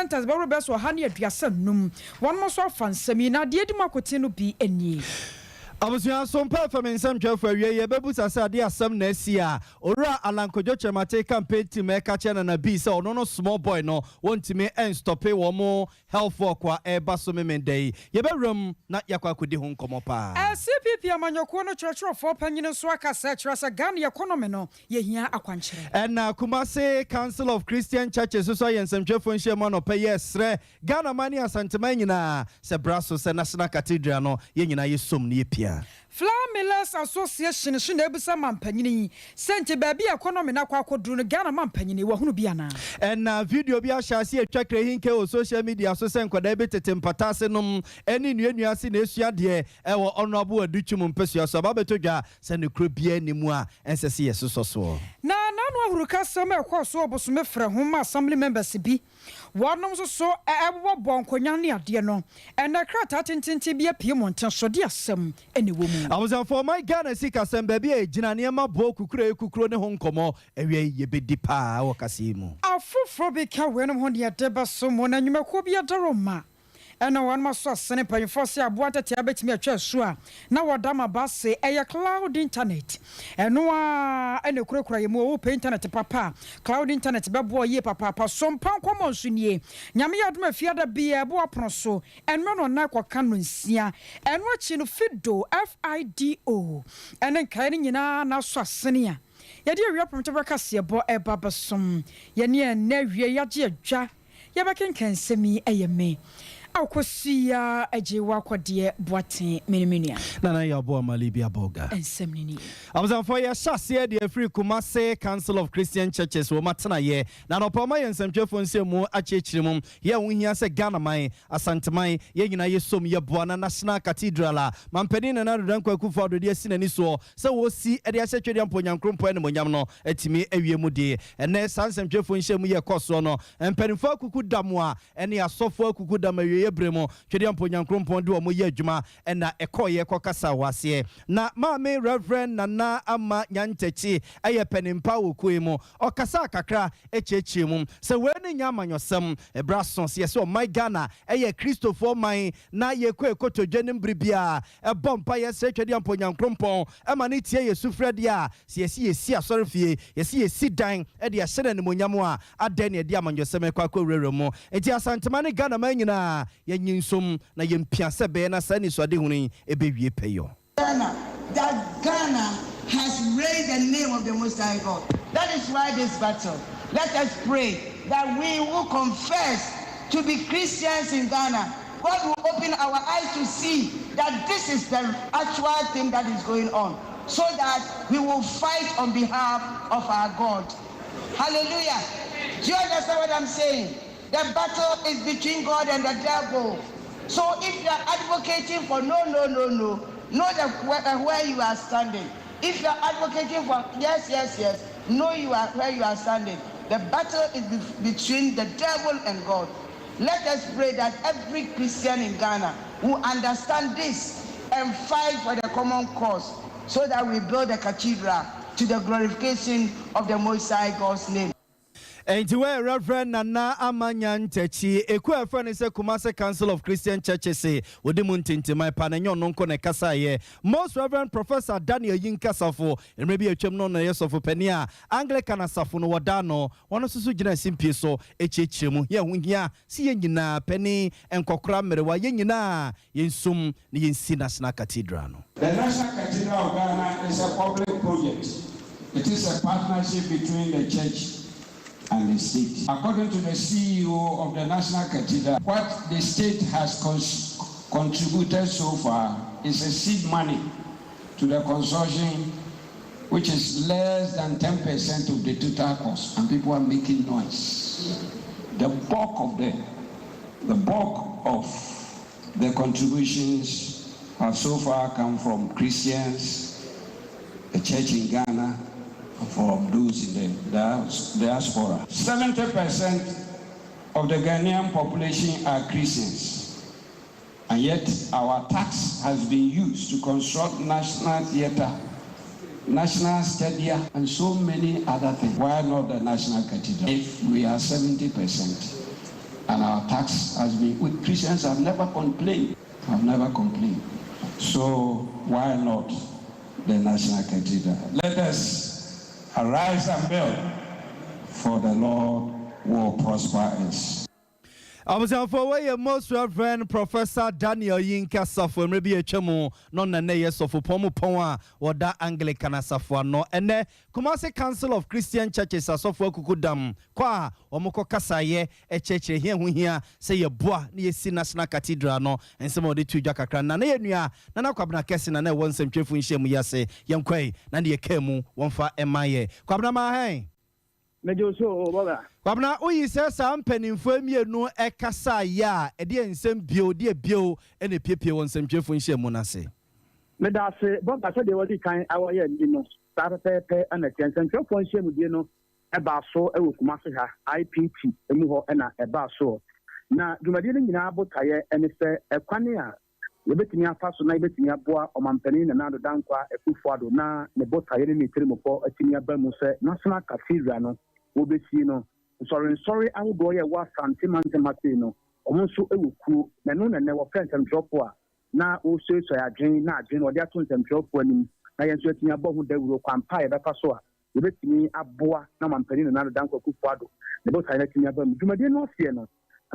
centers be be so ha ne aduasa num won mo so afansami na de edima kote no bi eni Abusia Sompa from Insam for ye bebu sasa de asam na asia ora alankojo chemate campaign team e ka chena na bi so no small boy no want me and stop e wo mo health work wa e ba so memendei ye be rum na yakwa kodi ho nkomo pa CPP amanyoko no churchofo panyine so aka sa chirasa Ghana economy no ye hia akwanchere and Kumasi Council of Christian Churches so yensam twefo nhema no pay yesre Ghana mani asantema nyina se braso se National Cathedral no ye nyina ye som ne pia Flower Millers Association shine ebusa mampanyini sente baabi economy na kwa koduru no Ghana mampanyini wa hunu bia na and video bi ahase atwakre hinke o social media so se nkoda be tete mpatase nom eni nuanua se na esua de e wo honorable aduchum mpesua so babetodwa se ne kro bia nimu a ensese yesoso so na no ahuruka sam ekoso obosome frɛ ho ma assembly members bi wonom so ebo bonkonya ne ade no ena krata tintinti bia pie monten so de asem ene wo mu I was for my Ghana sika sem baby e gina ne ma bo kukuro ne ho nkomo ewie ye bedi pa wo kasimu afofro bi ka wenom ho de deba so mo na nwumako bia daroma ena wan maso asene panyefo se aboa tete abetimi atwa so a na wodama base eye cloud internet eno a ene kurakura ye mo open internet papa cloud internet bebo ye papa Sompa nkomo nsunie nyame yadoma fiada bia ebo apono so eno no na kwaka no nsia eno achi no FIDO ene nkae ni nyina na so asene a yede awia promte baka se ebo eba besom ye ne na wie yaje adwa ye bekenkan semi eyeme akosia ajewa kwade boaten menimenia nana ya bo amalibi aboga ensemnini abuzan for ya shase de free Kumasi Council of Christian Churches wo matena ye na no pama ye nsamtwefo nsemu achechirimum ye wonhia se Ghana man asanteman ye nyina ye som ye boa na National Cathedral mampani na nadodan kwakufu adode asinani so se wo si ede asetwede amponyankrompo ne monyam no atimi awie mu de ene sansamtwefo nhemu ye koso no empanifo akuku damoa ene asofo akuku damawie bremo twede amponyankrompo de wo mo ye adwuma ena ekoye kokasa wase na maame Reverend Nana ama nyantechi eye penimpa wokuemo okasa kakra echechemu se we ne nyamanyosem ebrason se ye my Ghana eye Christopher man na ye ekotodwenem bribia ebompa ye se twede amponyankrompo ema ne tie ye sufrede a se yesi asorefie yesi dan e de ahyene ne monyam a adan ne de amanyosem ekwakwewrere mu enti asantema ne Ghana man nyina ye nyinsom na ye mpiase be na sani so de hunu ebewie peyo that Ghana has raised the name of the Most High God. That is why this battle. Let us pray that we will confess to be Christians in Ghana. God will open our eyes to see that this is the actual thing that is going on, so that we will fight on behalf of our God. Hallelujah. Do you understand what I'm saying? The battle is between God and the devil. So if you are advocating for no, know that where you are standing. If you are advocating for yes, know you are where you are standing. The battle is between the devil and God. Let us pray that every Christian in Ghana will understand this and fight for the common cause, so that we build a cathedral to the glorification of the Most High God's name. And to where Reverend Nana Amanyan Techi, a queer friend is a Kumasi Council of Christian Churches, say, with the Muntinti, my panagnon non connecasaye. Most Reverend Professor Daniel Yinkasafo, and maybe a chimnon yes of Penia, Anglican Safuno Wadano, one of the Sujina Simpiso, Echichimu, Yawingia, Siena, Penny, and Kokram, Merewa Yenina, Yinsum, Yin National Cathedral. The National Cathedral of Ghana is a public project. It is a partnership between the church and the state. According to the CEO of the National Cathedral, what the state has contributed so far is a seed money to the consortium, which is less than 10% of the total cost, and people are making noise. The bulk of the contributions have so far come from Christians, the church in Ghana, for those in the diaspora. 70% of the Ghanaian population are Christians, and yet our tax has been used to construct national theatre, national stadia, and so many other things. Why not the National Cathedral? If we are 70%, and our tax has been, we Christians have never complained. So why not the National Cathedral? Let us arise and build, for the Lord will prosper us. I was for way most reverend Professor Daniel Yinka Safo maybe a chamo non na yes of Pomo Poma or that Anglican Safo no and Kumasi Council of Christian Churches as of Kukudam Kwa Omoko Kasaye a church here say a bois near National Cathedral no and some of the two Jakakran Nana Nana Kwabna Kessin and one some cheerful shame yase young Quay Nandi Kemu one for MIA Kwabna Mahe. Kwabna uyi se sa mpanimfo mienu ekasa ya e de ensem bio ene piepie won semtwefo nhye mu nase me da se boga se de wodi kan awoye ndi no sarpepe ana kensemtwefo nhye mu die no e ba so e wokuma se ha IPT emu ho na e ba so na dwumade no nyina abotaye ene se ekwane a yebetimi afa so na yebetimi aboa omampani na nado dankwa ekufuado na ne botaye ne tirimofo atimi aba mu se National Cathedral no obesi no sorry I will go here was santimante matino omonso ewuku na no na wo friend drop a na o so ya dwen na adwen o de ato ntem drop anim na yenso atimi abo hu dawuro kwampa e befa so a yebetimi aboa na mampani na nado dankwa ekufuado ne botaye na timi aba mu dwumade no ofie no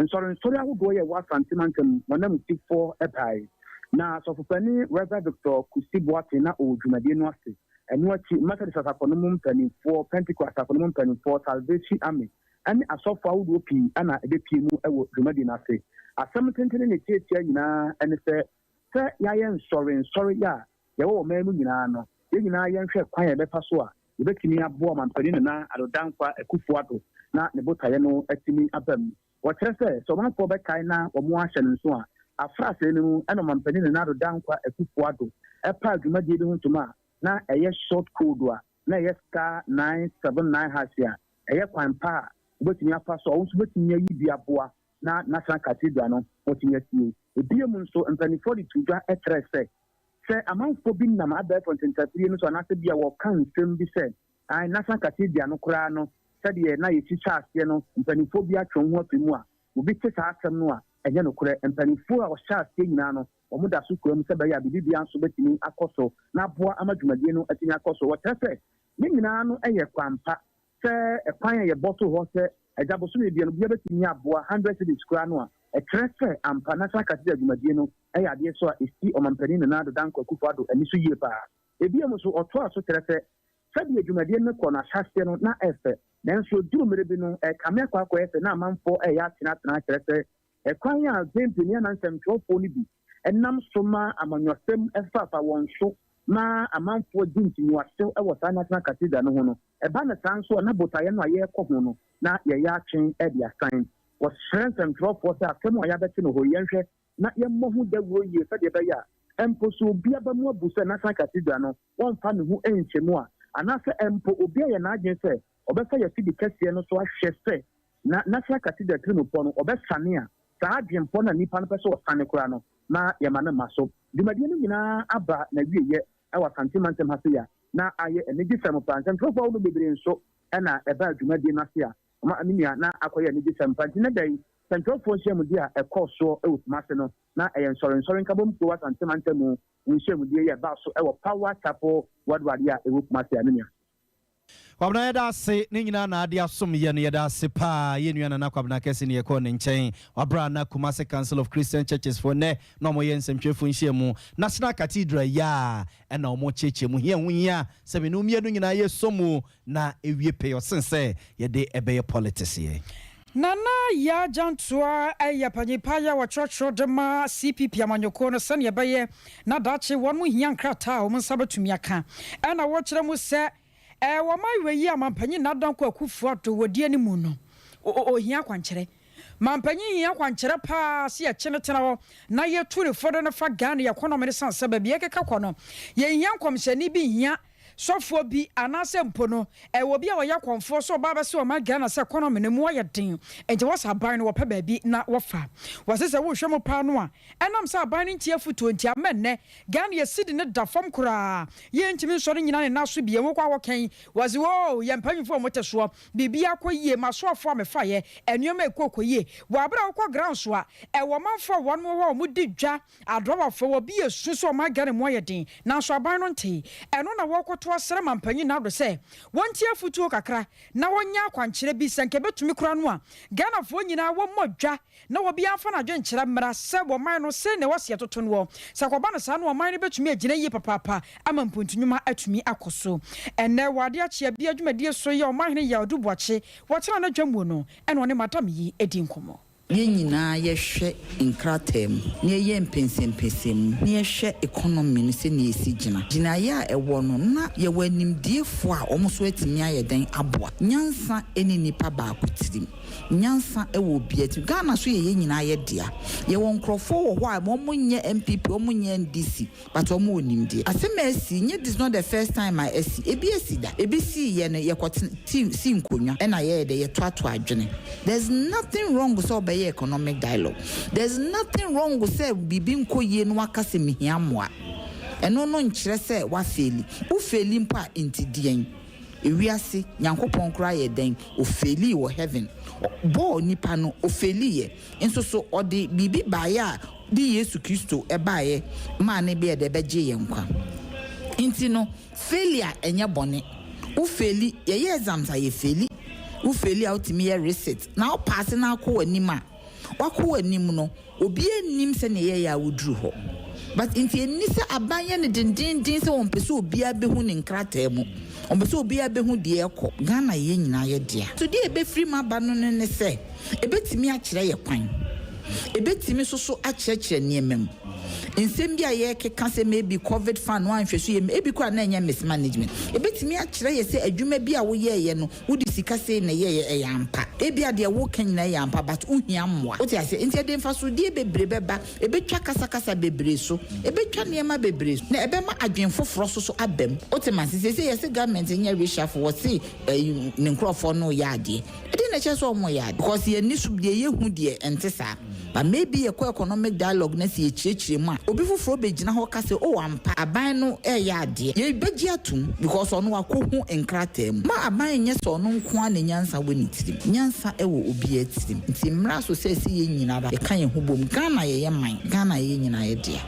sorry I will go here was santimante monam tifo epai na sofopani Reverend Dr. Kusibuati na o dwumade no ase enu achi Methodist asakono mpanimfo Pentecost asakono mpanimfo Salvation Army ani asofo awudo pi ana ebepie mu ewo dwumadi na ase asem tentene ne tietia nyina ene se yaye nsori ya yewo memu nyina no ye nyina ye nhwe kwan ye befa so a yebetimi abo mampani na adodankwa ekufuado na ne botaye no atimi abam wo kire se so manfo be kai na omo ahye nso a afrase ne mu ena mampani na adodankwa ekufuado epa dwumadi bi huntuma na eye short code a na eye star 979 hasia eye kwan pa obetimi afa so onso betimi ayi bi aboa na National Cathedral no otimi asie ebiem nso mpanifo di tuja etrese se amanfo bi na ma ba for 23 no so na se bia wo kan nsem bi se ai National Cathedral no kura no se de na ye chicha ase no mpanifo bi atwo ho afimu a obi te sa asem no a enye no kura mpanifo a wo sha ase nyina no omo da so kuram se ba ya bibi anso betimi akoso na aboa amadwumadie no atimi akoso wo trese ni nyina no eye kwampa se ekwan ye bottle ho se ejaboso me bia no bia betimi aboa 100 cities kura no a etrese ampa National Cathedral dwumadie no eye ade so a esti omampani na do danko akufuado ani so yie pa ebiem so oto aso trese se bia dwumadie no ko na hyaste no na efe nanso duru mere bi no kame akwa efe na amanfo ya tena trese ekwan ya zempini na nsɛmtwerɛfoɔ ni bi enam soma amanyɔsɛm efafa wɔn so na amanfoɔ di ntiniwasew ɛwɔ saa National Cathedral no ho no ɛba na saa nso na botaeɛ no a yɛrekɔ ho no na yɛyɛ atwen ɛde asan wɔhyerɛ nsɛmtwerɛfoɔ sɛ asɛm a yɛabɛte no hɔ yɛnhwɛ na yɛmmɔ ho dawuro yie sɛdeɛ ɛbɛyɛ a mpo so obi aba mu abu sɛ National Cathedral no wɔmfa ne ho nkyɛmu a anaasɛ mpo obi ayɛ n'adwene sɛ ɔbɛfa yɛfidi kɛseɛ no so ahwɛ sɛ na National Cathedral tirimopɔ no ɔbɛsane a saa adwempɔ na nipa no pɛ sɛ ɔsane koraa no na yɛma no ma so dwumadie no nyinaa aba na wieyɛ ɛwɔ santimantem ha se ya na ayɛ anigye sɛm pa nsɛmtwerɛfoɔ wo no bebree nso ɛna ɛbaa dwumadie no ase a ɔma ne nua na akɔyɛ anigye sɛm pa nti ne da yi nsɛmtwerɛfoɔ nhyiamudie a ɛkɔɔ soɔ ɛwɔ Kumase no na ɛyɛ nsɔre nkabom kurowa santimantem mu nhyiamudie yɛ ɛbaa so ɛwɔ Power Chapel Wadwade a ɛwɔ Kumase a ne nua Kwabna yeda se ne nyina na ade asom ye no yeda se pa ye nua na kwabna kese ne yekɔ ne nkyɛn wabra na Kumase Council of Christian Churches for ne na mo ye nsɛmtwefo nhye mu National Cathedral ya ɛna mo cheche mu hia hunya sɛ me no mie no nyina ye somu na ewie pe yosense ye de ɛbɛyɛ politics ye Nana ya jantua ya panyipa ya wachocho dema CPP amanyoko no sane yɛbɛyɛ na dache wɔn mu hia nkrata wɔn nsabetumi aka ɛna wɔkyerɛ mu sɛ wama weyi amampanyi na danko akufuato wodi ani mu no ohia kwankyere mampanyi hia kwankyere pa se ya kyenetena ho na yetu ne fodo na fa Ghana economy ne sanse ba bia keka kɔ no ye hia nkomhyani bi hia sofo bi anase mpo no wo bi a wo yakonfo so ba ba se o ma Ghana se economy ne mu aye den enti wo sa ban no wo pa ba bi na wo fa wo se wo hwe mo pa no a enam se aban no ntia futo ntia menne Ghana ye sidi ne da fam kura ye ntimi so nyina ne na so bi wo kwa wo kan wazi wo ye mpanyfo mo te so bibia koyie masofo amefa ye enuoma ekokoyie wo abra wo kwa ground so a wo manfo won wo mo di dwa adrobafo wo bi esu so ma Ghana mu aye den na so aban no nte eno na wo koto asere mampanyi na do se wontia futuo kakra na wonya akwankyere bi senke betumi kura no a Ghana fo nyina wo modwa na wo bia fa na dwenkyere mmara se wo man no se ne wose toto no se koba no sa no wo man no betumi agina yi papapa ama mpontunwuma atumi akoso enne wade achia bia dwumadi so ye o man ne ya oduboache wo tena na dwamu no eno ne madam yi edi nkomo Yenina yehwe nkratem ne ye mpensempensem ne yehwe economy no se ne esi gina ya ewo no na ye wanimdiefo a omoso atimi ayeden aboa nyansa eni nipa ba akutirim nyansa ewo biati Ghana so ye nyina ye dia ye won krofo wo ho a omonye MPP omonye NDC but omo onimdie asema esi nye this not the first time I esi ebi esi da ebi si ye no ye kwot team si nkonya na ye de ye toato adwene there's nothing wrong with so economic dialogue. There's nothing wrong with say bibi nkoye no akase mihiamoa. Eno no nkyere say wa feli. Wo feli mpa intidien. Ewiase Nyankopon kra ye den o feli wo heaven. Bo nipa no o feli ye. Enso so odi bibi baya di Yesu Kristo ebaye ma ne be de beje ye nkwa. Inti no failure enye bone. Wo feli ye exams aye feli. Wo feli outimi ye reset. Na o pass na akọ anima. Wako anim no obi anim se ne ye ya woduru ho but inti eni se abanye ne dindindin se won pese obi abehu ne nkrata mu on pese obi abehu de ekọ Ghana ye nyina ye dia so de ebe free ma ba no ne se ebetimi a kire ye kwan ebetimi soso a kire ne emem nsem bia ye keka se maybe covid fan wan hweso ye ebi kwa na enya mismanagement ebetimi a kire ye se adwuma bia wo ye no wodi sika se na ye yampa ebi ade wo kan na yampa but uhia mmoa wo ti ase enti de mfa so die bebre beba ebetwa kasakasa bebre so ebetwa niema bebre so na ebe ma adwen foforo so abem wo ti ma se ye se government nya reshuffle wo se ne nkrofo no ya ade edi na che so mo ya because ye ni sub de ye hu de entesa but maybe ye economic dialogue na se ye chiechire mu obi foforo begina ho kase o ampa aban no ya ade ye beji atum because ono akohu enkratem ma aban nye so no nko an nyansa woni tirim nyansa ewo obi atirim nti mra so se ye nyina ba ye kan ye hobom Ghana ye man Ghana ye nyina ye dia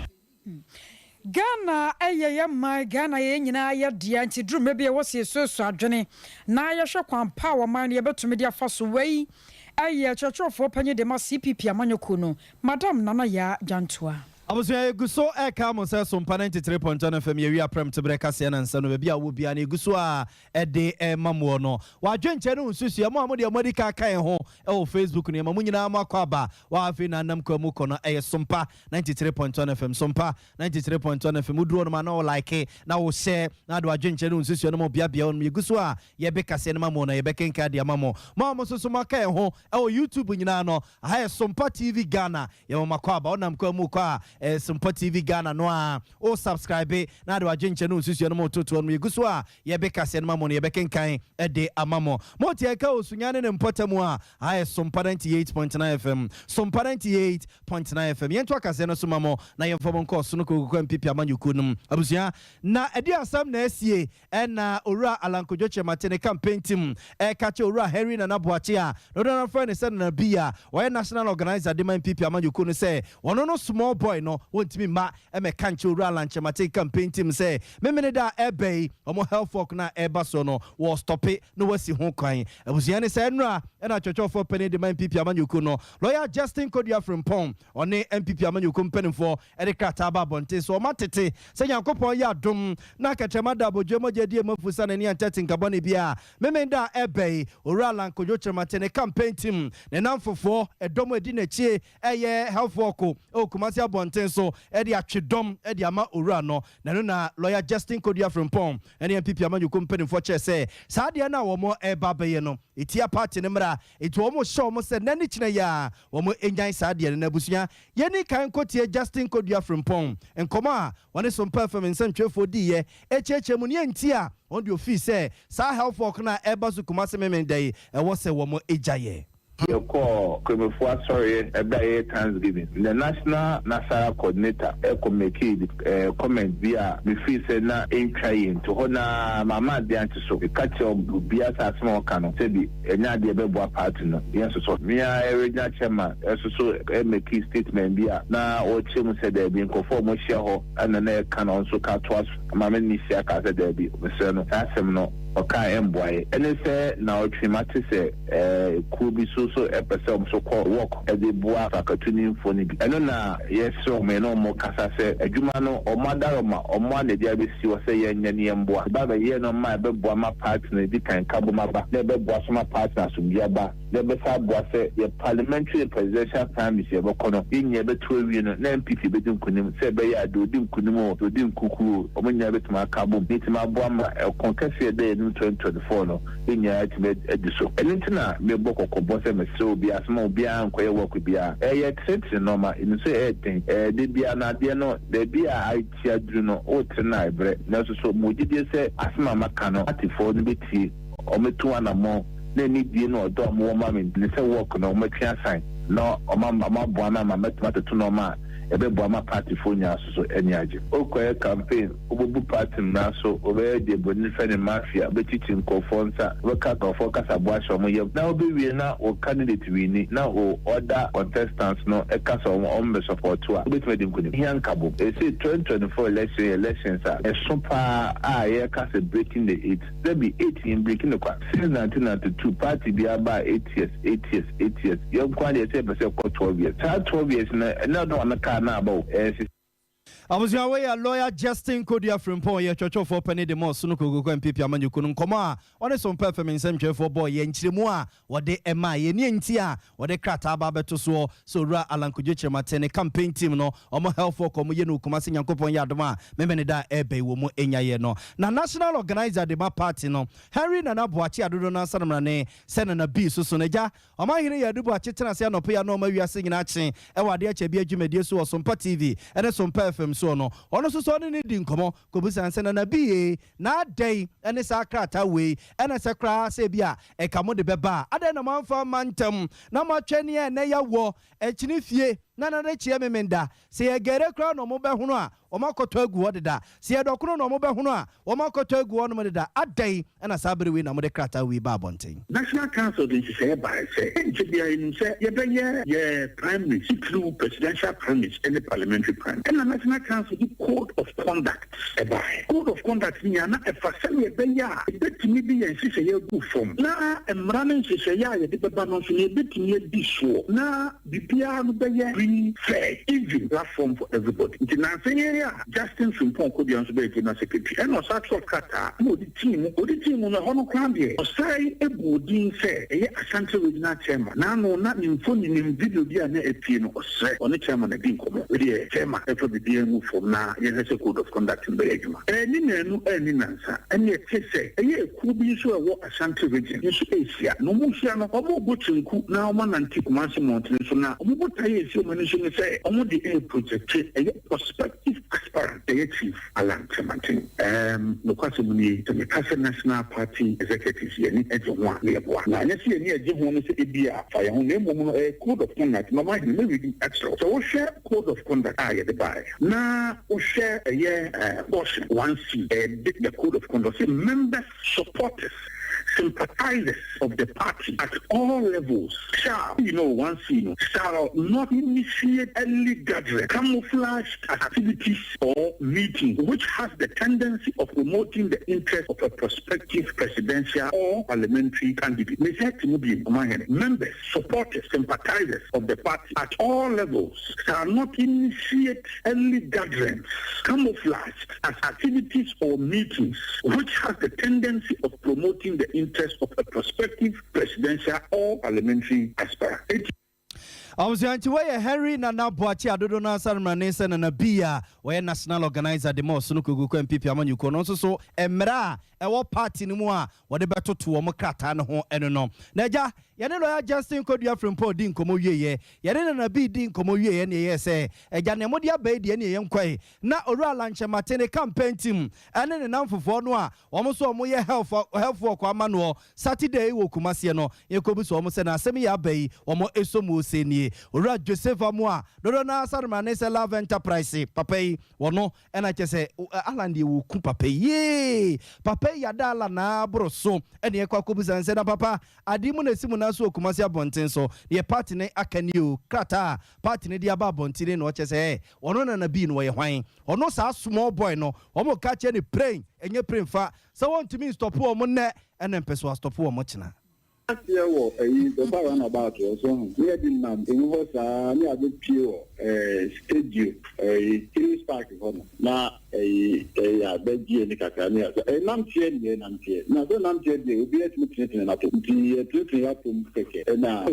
Ghana ye man Ghana ye nyina ye dia nti drum be wo se so adwene na ye hwe kwampa wo man ye betumi dia fa so wei aye chochofo panye de ma CPP amanyoko no madam nana ya jantoa Abusuya eguso eka mo se Sompa 93.1 FM ye wi aprem tebre kase na nsa no be bia wo bia na eguso a ede mamuo no wa dwenche no nsusu mo amode amodi ka kan ho e Facebook ne mamu nyina makwa aba wa afi na nam kwa mu kono e Sompa 93.1 FM Sompa 93.1 FM uduro no ma na like na wo share na do dwenche no nsusu no mo bia bia no eguso a ye be kase na mamuo no ye be kenka dia mamo mo so maka ho e YouTube nyina no ha Sompa TV Ghana ye mo makwa aba onam kwa mu kwa Sompa TV Ghana no a o subscribe na de wajenche no susu no mototo no yeguso a ye be kase no mamo no ye be kenkan de amamo moti eka osunyane ne mpotamu a Sompa 98.9 FM Sompa 98.9 FM yento akase no so mamo na ye mfom nko so no kokoko mpipi amanyuku num abusia na edi asam na esie na owura alankojoche matene campaign team kache owura Henry na naboache a no don friend say na bia we national organizer de man mpipi amanyuku no say wono no small boy no wontimi ma eme kanche owura alanchemate campaign team say memene da ebe omo health work na eba so no wo stop it no wasi ho kwan abusia ne say nra na chochofo pene de man mpipi amanyuku no lawyer Justin Kodia from Pom one MPP amanyuku mpenfo ede krata ba bonte so matete say Yankopon ya dom na katrema da bodwemo jedi mafusa na ni antete nkabone bia memenda ebe owura alankojochemate ne campaign team ne namfofo edomo edi na chie eye health work o kumasi abonte Abonten so e de atwedom e de ama owura no na no na lawyer Justin Kodua Frimpong ene MPP amanyu company for che say saa de na wo mo e ba be no etia party ne mra etu wo mo show mo se nani kina ya wo mo enyan saa de na busua ye ni kan kotie Justin Kodua Frimpong enkomo a wone Sompa FM nsantwefo di ye echeche mu ne entia on the office say sa health work na eba su Kumasi memendai e wo se wo mo ejaye your call for sorry about Thanksgiving. The national Nasara coordinator make comment via me feel say na in trying to honor mama de anti so catch your biasa small canon say be enya de be boa party no yes so me original chairman so make statement via na o chemu say there be conform mo share ho and na canon so ka to us mama ni share ka say there be me say no asem no okay boy and say now trimati say could be so a person so called work at the boa fakatuni for ni eno na yes so me no mo kasa say adwuma no o madaroma o mo na dia be si o say ye nyane mboa baba ye no ma be boa ma partner di kan kabo ma ba na be boa so ma partner so bia ba na be sa boa say ye parliamentary presidential primaries ye be kono ye be to wi no na MPP be din kunim say be ya do din kunim o do din kuku o mo nya be tuma kabo bi tuma boa ma konkase de 2024 no nya atime ediso enintina me bokoko bose me so bi asma obi an koye work bia ye tete normal in say de bia na de no de bia IT adru no o tena ibre na so mojide say asma maka no atifo no beti o metu anamo na ni die no do mo ma me ne say work no mo twa sign no o ma bo na ma metuma to normal ebe bo ma party for nya so eni age okoye campaign obubu party na so obe de boni fene mafia betiti nkofonsa weka kofo kasa bo asho mo ye na obe wie na o candidate wini na o other contestants no e kasa o me support to a betime de nkuni hian kabo e say 2024 elections e Sompa ye kasa breaking the 8 there be 18 breaking the kwa since 1992 party be about 8 years you kwani e say be say 12 years 12 years na no na na about I was your way a lawyer Justin Kodua Frimpong ye church for penny the most sunu kogo MPP amanyu kunu nkoma one Sompa FM nsem for boy ye nchiremu a wode ema ye ni ntia wode krata aba beto so ra alankujo chematene campaign team no omo health for komo ye no Kumasi Nyankopon ya adoma memene da ebe wo mo enyaye no na national organizer de ma party no Henry Nana Boachi adodo na sanamra ne senana B so neja omo hire ya dubo achitena se anopo ya no ma wiase nyina achen e wade ache bia dwumedie so Sompa TV ene Sompa FM so no ono so ni di nkomo kobusa nse na bie na dai ene sa krata we ene se kra se bia e kamo de beba ade na manfa mantam na matwene e na yawo e chini fie na chie memenda se ye gere kra no mo be hunu a o makoto agu odeda se ye dokono no mo be hunu a o makoto agu ono mo deda adai ena sabere we na mo de krata we ba bonten National Council dey say by say bia in say ye be ye primary through presidential primaries and the parliamentary primaries and the National Council the code of conduct by code of conduct ni na e fa say ye be ya betimi bi ye say ye go form na emrane say ya ye de beba no so ye betimi di so na bibia no be ye fair, even platform for everybody. In the area, Justin Frimpong could be on the secretary. And also, Kata, the team on the Hono Clamby. Or say a boarding fair, a Ashanti original chairman. Now, no, not in phone in video, be an EPN or say on the chairman again. With the chairman, after the DM from now, yes, a code of conduct in the regiment. And in any answer, and yet say, a year could be so a walk Ashanti region. You should Asia, no more, no more butchering cook now, man, and keep Kumasi Mountain. So now, what I assume. Say, on the air project, a prospective aspirant, a chief Alan Tremantin. The question to the Casa National Party executives, any edge of one near one. Now, let's see any edge of one is a beer, fire on name, a code of conduct. No, my maybe extra. So, we share code of conduct. I get the buy. Now, we share a year portion, 1C, the code of conduct. Say, members, supporters, sympathizers of the party at all levels shall, shall not initiate any gathering, camouflaged activities or meeting which has the tendency of promoting the interest of a prospective presidential or parliamentary candidate. Members, supporters, sympathizers of the party at all levels shall not initiate any gatherings, camouflaged as activities or meetings which has the tendency of promoting the interest of a prospective presidential or parliamentary aspirant. Awuzianchi weye Henry na Nabuachi adodo na Sarmanese na Nabia weye national organizer de mo sunu kugu ko MPP amanyuko no so emra ewo party ni mu a wode betoto wo krata ne ho eno no na ja yene lawyer Justin Kodua Frimpo di nkomo wieye yene na bi di nkomo wieye ne ye se eja ne modi abai de ne ye nkwai na Owura Lanche Matene campaign team ene ne namfofo no a wo so wo ye health work amano Saturday wo Kumase no ye kobu so wo se na asem ya abai wo esomu oseni Owura Joseph Amua dodo na Sarmanese Love Enterprise papai wono ena chese alandi wo ku papai papai yadala na broso ene ye kwakobu sanse na papa adimu na simu na so Kumase abonten so ye party ne akani o krata party ne dia ba abonten no chese wono na bi no ye hwan ono sa small boy no omo ka che ne praying enye praying fa so want to me stop wo mo ne ene peso stop wo mo china Here was the bar about so we didn't know it was near the pure studio a spark na a beji ni kakania nam tie ni nam tie na so nam tie de obi atimi tene na to ti tete ya to keke na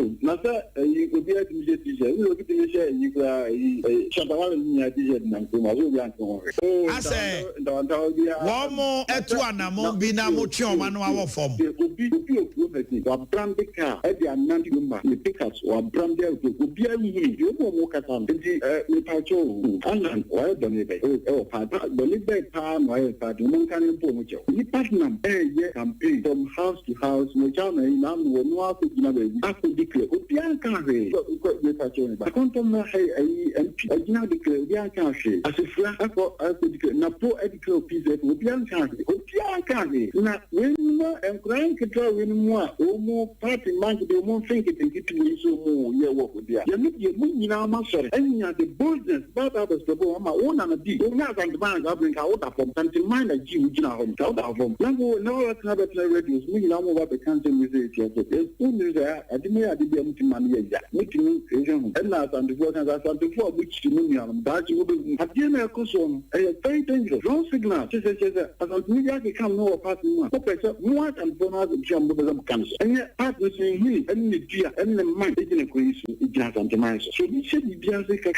sa obi atimi je ti je obi ti je yi kra shabawa ni ya ti je na ko ma so bi an ko ase wo mo etu anamo bi na mo twe o ma no awo fom obi o branded car every anandi number the pickers or branded to be a you mo kata we pacho alan why don't you time why party mon kan po mo cho ni partner ye campaign from house to house mo chama ina mo no aku gina be aku declare o bien kan re we pacho ni ba konto mo ai MP gina declare bien kan re asifra aku declare na po declare pz o bien kan re na we no encourage control we no o party man de mo think it me so mo ye work there you nyina ma sore enya the boldness but others to go ma ona na di o nya kan man ga bring out of from something mind that you nyina home out of home now can have a radio mo nyina mo ba be kan tell me say it o mi say adimo ya de bi am ti man ye ja me ti no ejen and na and before kan that before which ti no mi am da ji wo be ati na ko so no very dangerous wrong signal say as media ke come no party mo ko pese mo and for na ji am be am kan enya part say he and the dia and the man e ko isu e ja san so ni se di bia se ka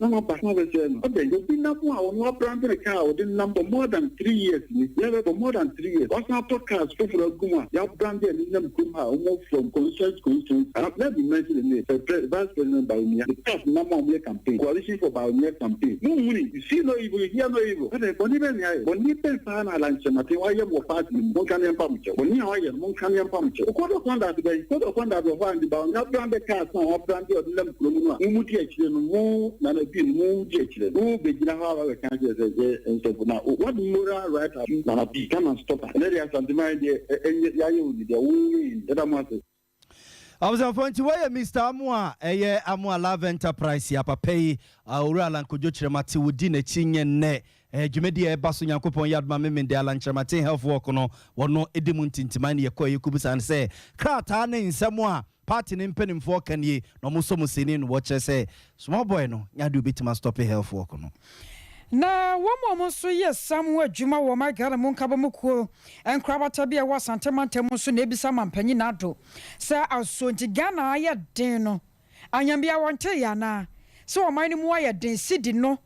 na ma pa na be se no o de go bi na po a won brand the car o de number more than 3 years ni ya for more than 3 years what's our podcast for guma ya brand the name guma o mo from conscious and I've never mentioned the name vice president by me the top number of campaign coalition for by me campaign no money you see no evil here no evil but boni be ni ai boni pe sa na Lanche Matene wa ye mo party mo kan yan pa mo che boni wa ye mo kan yan pa mo che ko do kwanda be ko do kwanda be wa ndi ba na brand the car so brand the odilem kromu no mu ti akire no mu na na bi mu ti akire no be gina ha ba kan je enso na what moral right na bi can stop and there are some demand ya you the we that am say I was a phone to where Mr. Amua, Amua Love Enterprise, ya papai, Owura Lankojo Chiremati wudi ne chinye ne. Jumedi e baso Nyankopon yadma memende Lanche Matene health work no wono edimunti ntimani yekọ yekubusa nse krata ne nsemo a party ne mpanimfo kanie no muso museni no woche se small boy no nyade obetima stop health work no na womo so yes samwa adwuma wo magara mon kaba muko enkrabata bia wa santemantam so na ebisa mampanyi na do sa asonti Ghana aye den no anyambia wonte ya na so oman ni mu aye den sidi no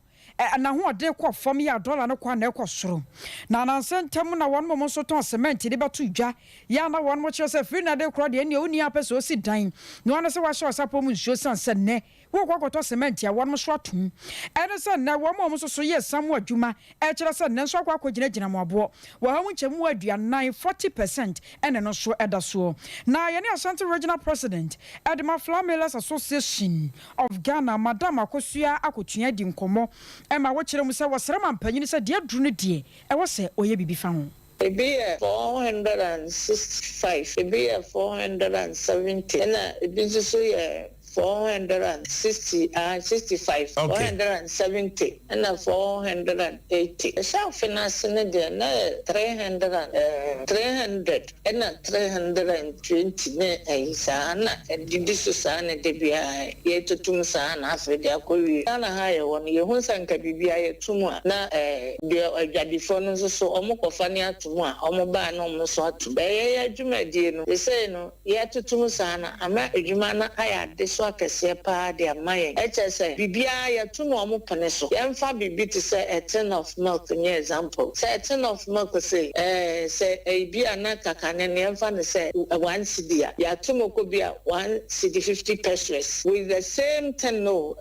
na ho ode kwa fam ya dollar no kwa na ekosoro na nansentem na won mo so ton cement de beto dwa ya na won mo che se free na de kro de ne oni apeso si dan no ana se wa sho sapo mu nsuo sanse ne wo kwakoto cement ya won mo so atum ene se na won mo so ye samu adwuma e kire se ne so kwako gina mo abo wo ha mu nchemu aduanan 40% ene no so eda so na ye ne Ashanti Regional President Edma Flameless Association of Ghana Madam Akosua akotua di nkomo Emma watching mu say wasra mampanyi say de aduru ne de e wo say oye bibi fa ho Ebi 465 ebi 470 and ebi so ye 460 65 470 and 480 the self finance ne de na 300 and 320 ne isa na didi so sa na de bia ye tutum sa na afede akowi na ha ye won ye hu sanka bibia ye tumu na de adwadifo no so omokofa ne atumu a omoba na omo so atu be ye adwuma die no we say no ye tutum sa na ama adwuma na aya de so adwuma kɛseɛ paa de ama yɛn ɛkyɛ sɛ biribiara yɛto no ɔmo pene so yɛmfa biribi te sɛ a tin of milk nyɛ example sɛ a tin of milk sɛ sɛ ebi a na kakane ne yɛmfa no sɛ 1 cedi a yɛato moko bi a 1 cedi 50 pesos with the same thing no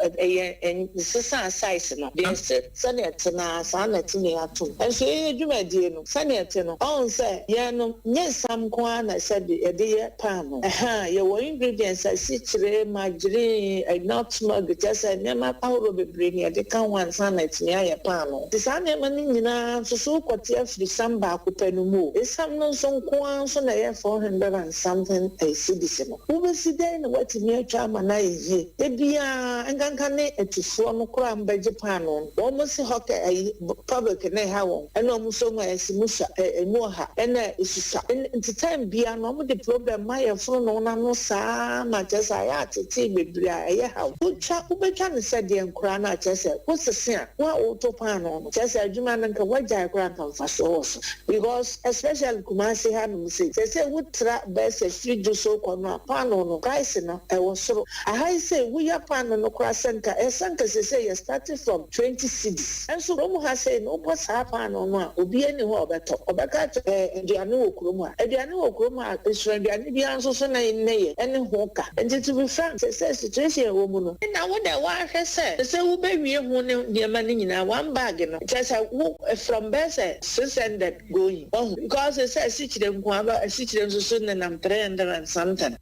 sesa size no deɛ sɛnea ɛte na saa na ɛte ne yɛato ɛnso yɛyɛ dwumadie no sɛnea ɛte no ɔn sɛ yɛn no nyɛ nsam nko ara na sɛ yɛde yɛ pan no yɛwɔ ingredients a sikyire margarine nutmeg kyɛ sɛ nneɛma ahorow bebree ne yɛde ka ho ansa na ɛtumi ayɛ pan no nti saa nneɛma no nyinaa nso so wokɔte afiri sam baako pɛ no mu o ɛsam no nso nko ara nso na ɛyɛ 400 and something cedis no wobɛsi dɛn na woatumi atwa ama no ayɛ yie da biaa nkanka ne atufoɔ no koraa mbɛgye pan no wɔn si hɔ ka public na ɛha wɔn ɛna wɔn nso mu ɛsi mu sa ɛmu ɔha ɛna esusa nti time bia no wɔn de problem ma yɛ foro no n'ano saa ma kyɛ sɛ ayɛ atete bebree a ɛyɛ ha wobɛtwa ne sɛ deɛ nkora no akyɛ sɛ wosese a wa woto pan no kyɛ sɛ adwuma no nka wagyae koraa nka mfa so wɔ so because especially Kumasi ha nom sɛ sɛ wotra bɛsɛ fridge so kɔ no a pan no price no ɛwɔ soro aha sɛ woyɛ pan no koraa sɛ nka sɛ sɛ yɛ started from 20 cedis ɛnso kurom ha sɛ no wobɔ saa pan no a obi ani hɔ ɔbɛka aduane wɔ kurom a aduane wɔ kurom a ɛsoro aduane biara nso so na yɛ ɛne ho ka nti to be frank sɛ situation ɛwɔ mu no na wode woahwɛ sɛ wobɛwie ho ne nneɛma no nyinaa one bag no kyɛ sɛ wo from bɛsɛ 600 going because sɛ asikyire nko aba asikyire nso so nenam 300 and something.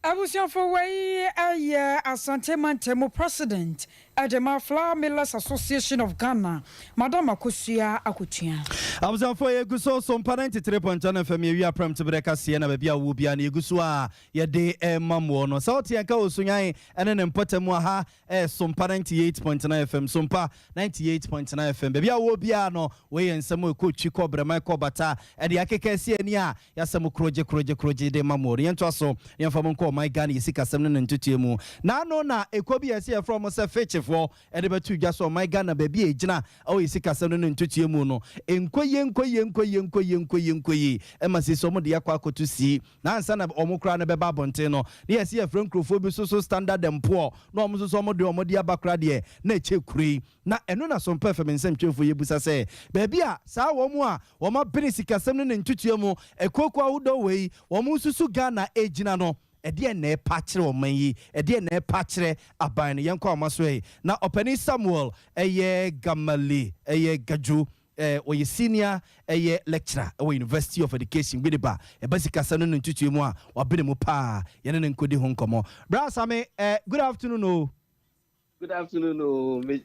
Abusiafo wei aye Asante Mantemo president Adema Flour Millers Association of Ghana Madam Akosia Akutua. Abusiafo ye guso Sompa 93.1 FM ye wi apram tebreka se na bia wo bia na ye guso a ye de mamwo no sauti anka osunyan ene ne mpotemu ha Sompa 98.9 FM Sompa 98.9 FM bia wo bia no we ye nsem ko twiko brema ko bata e de akeka se ani a yasem kroje de mamwo ye nto so ye mfam nko my Ghana yesika sem no ntutuemu na no na ekobi yesi from se fechefo e de betu dwa so my Ghana ba bi egina o yesika sem no ntutuemu no enkoye e mase so mo de yakwa akoto si na ansa na omukra na beba bonte no na yesi e frankrofo bi so standard empo na omo so mo de abakra de na echekuri na eno na so mpa fam nsem twefo yebusa se ba bi a saa wo mu a wo ma bere sika sem no ntutuemu ekoko awudo wei wo mu susu Ghana egina no ɛdeɛ na ɛpakire ɔman yi ɛdeɛ na ɛpakire aban no yɛnkɔ amaso yi na ɔpani Samuel ɛyɛ Gamali ɛyɛ Gaju ɔyɛ senior ɛyɛ lecturer ɛwɔ University of Education Gbedeba ɛbɛsika sɛ no ntutu mu a wabene mu paa yɛne ne nkodi ho nkɔmɔ bra same good afternoon o good afternoon o me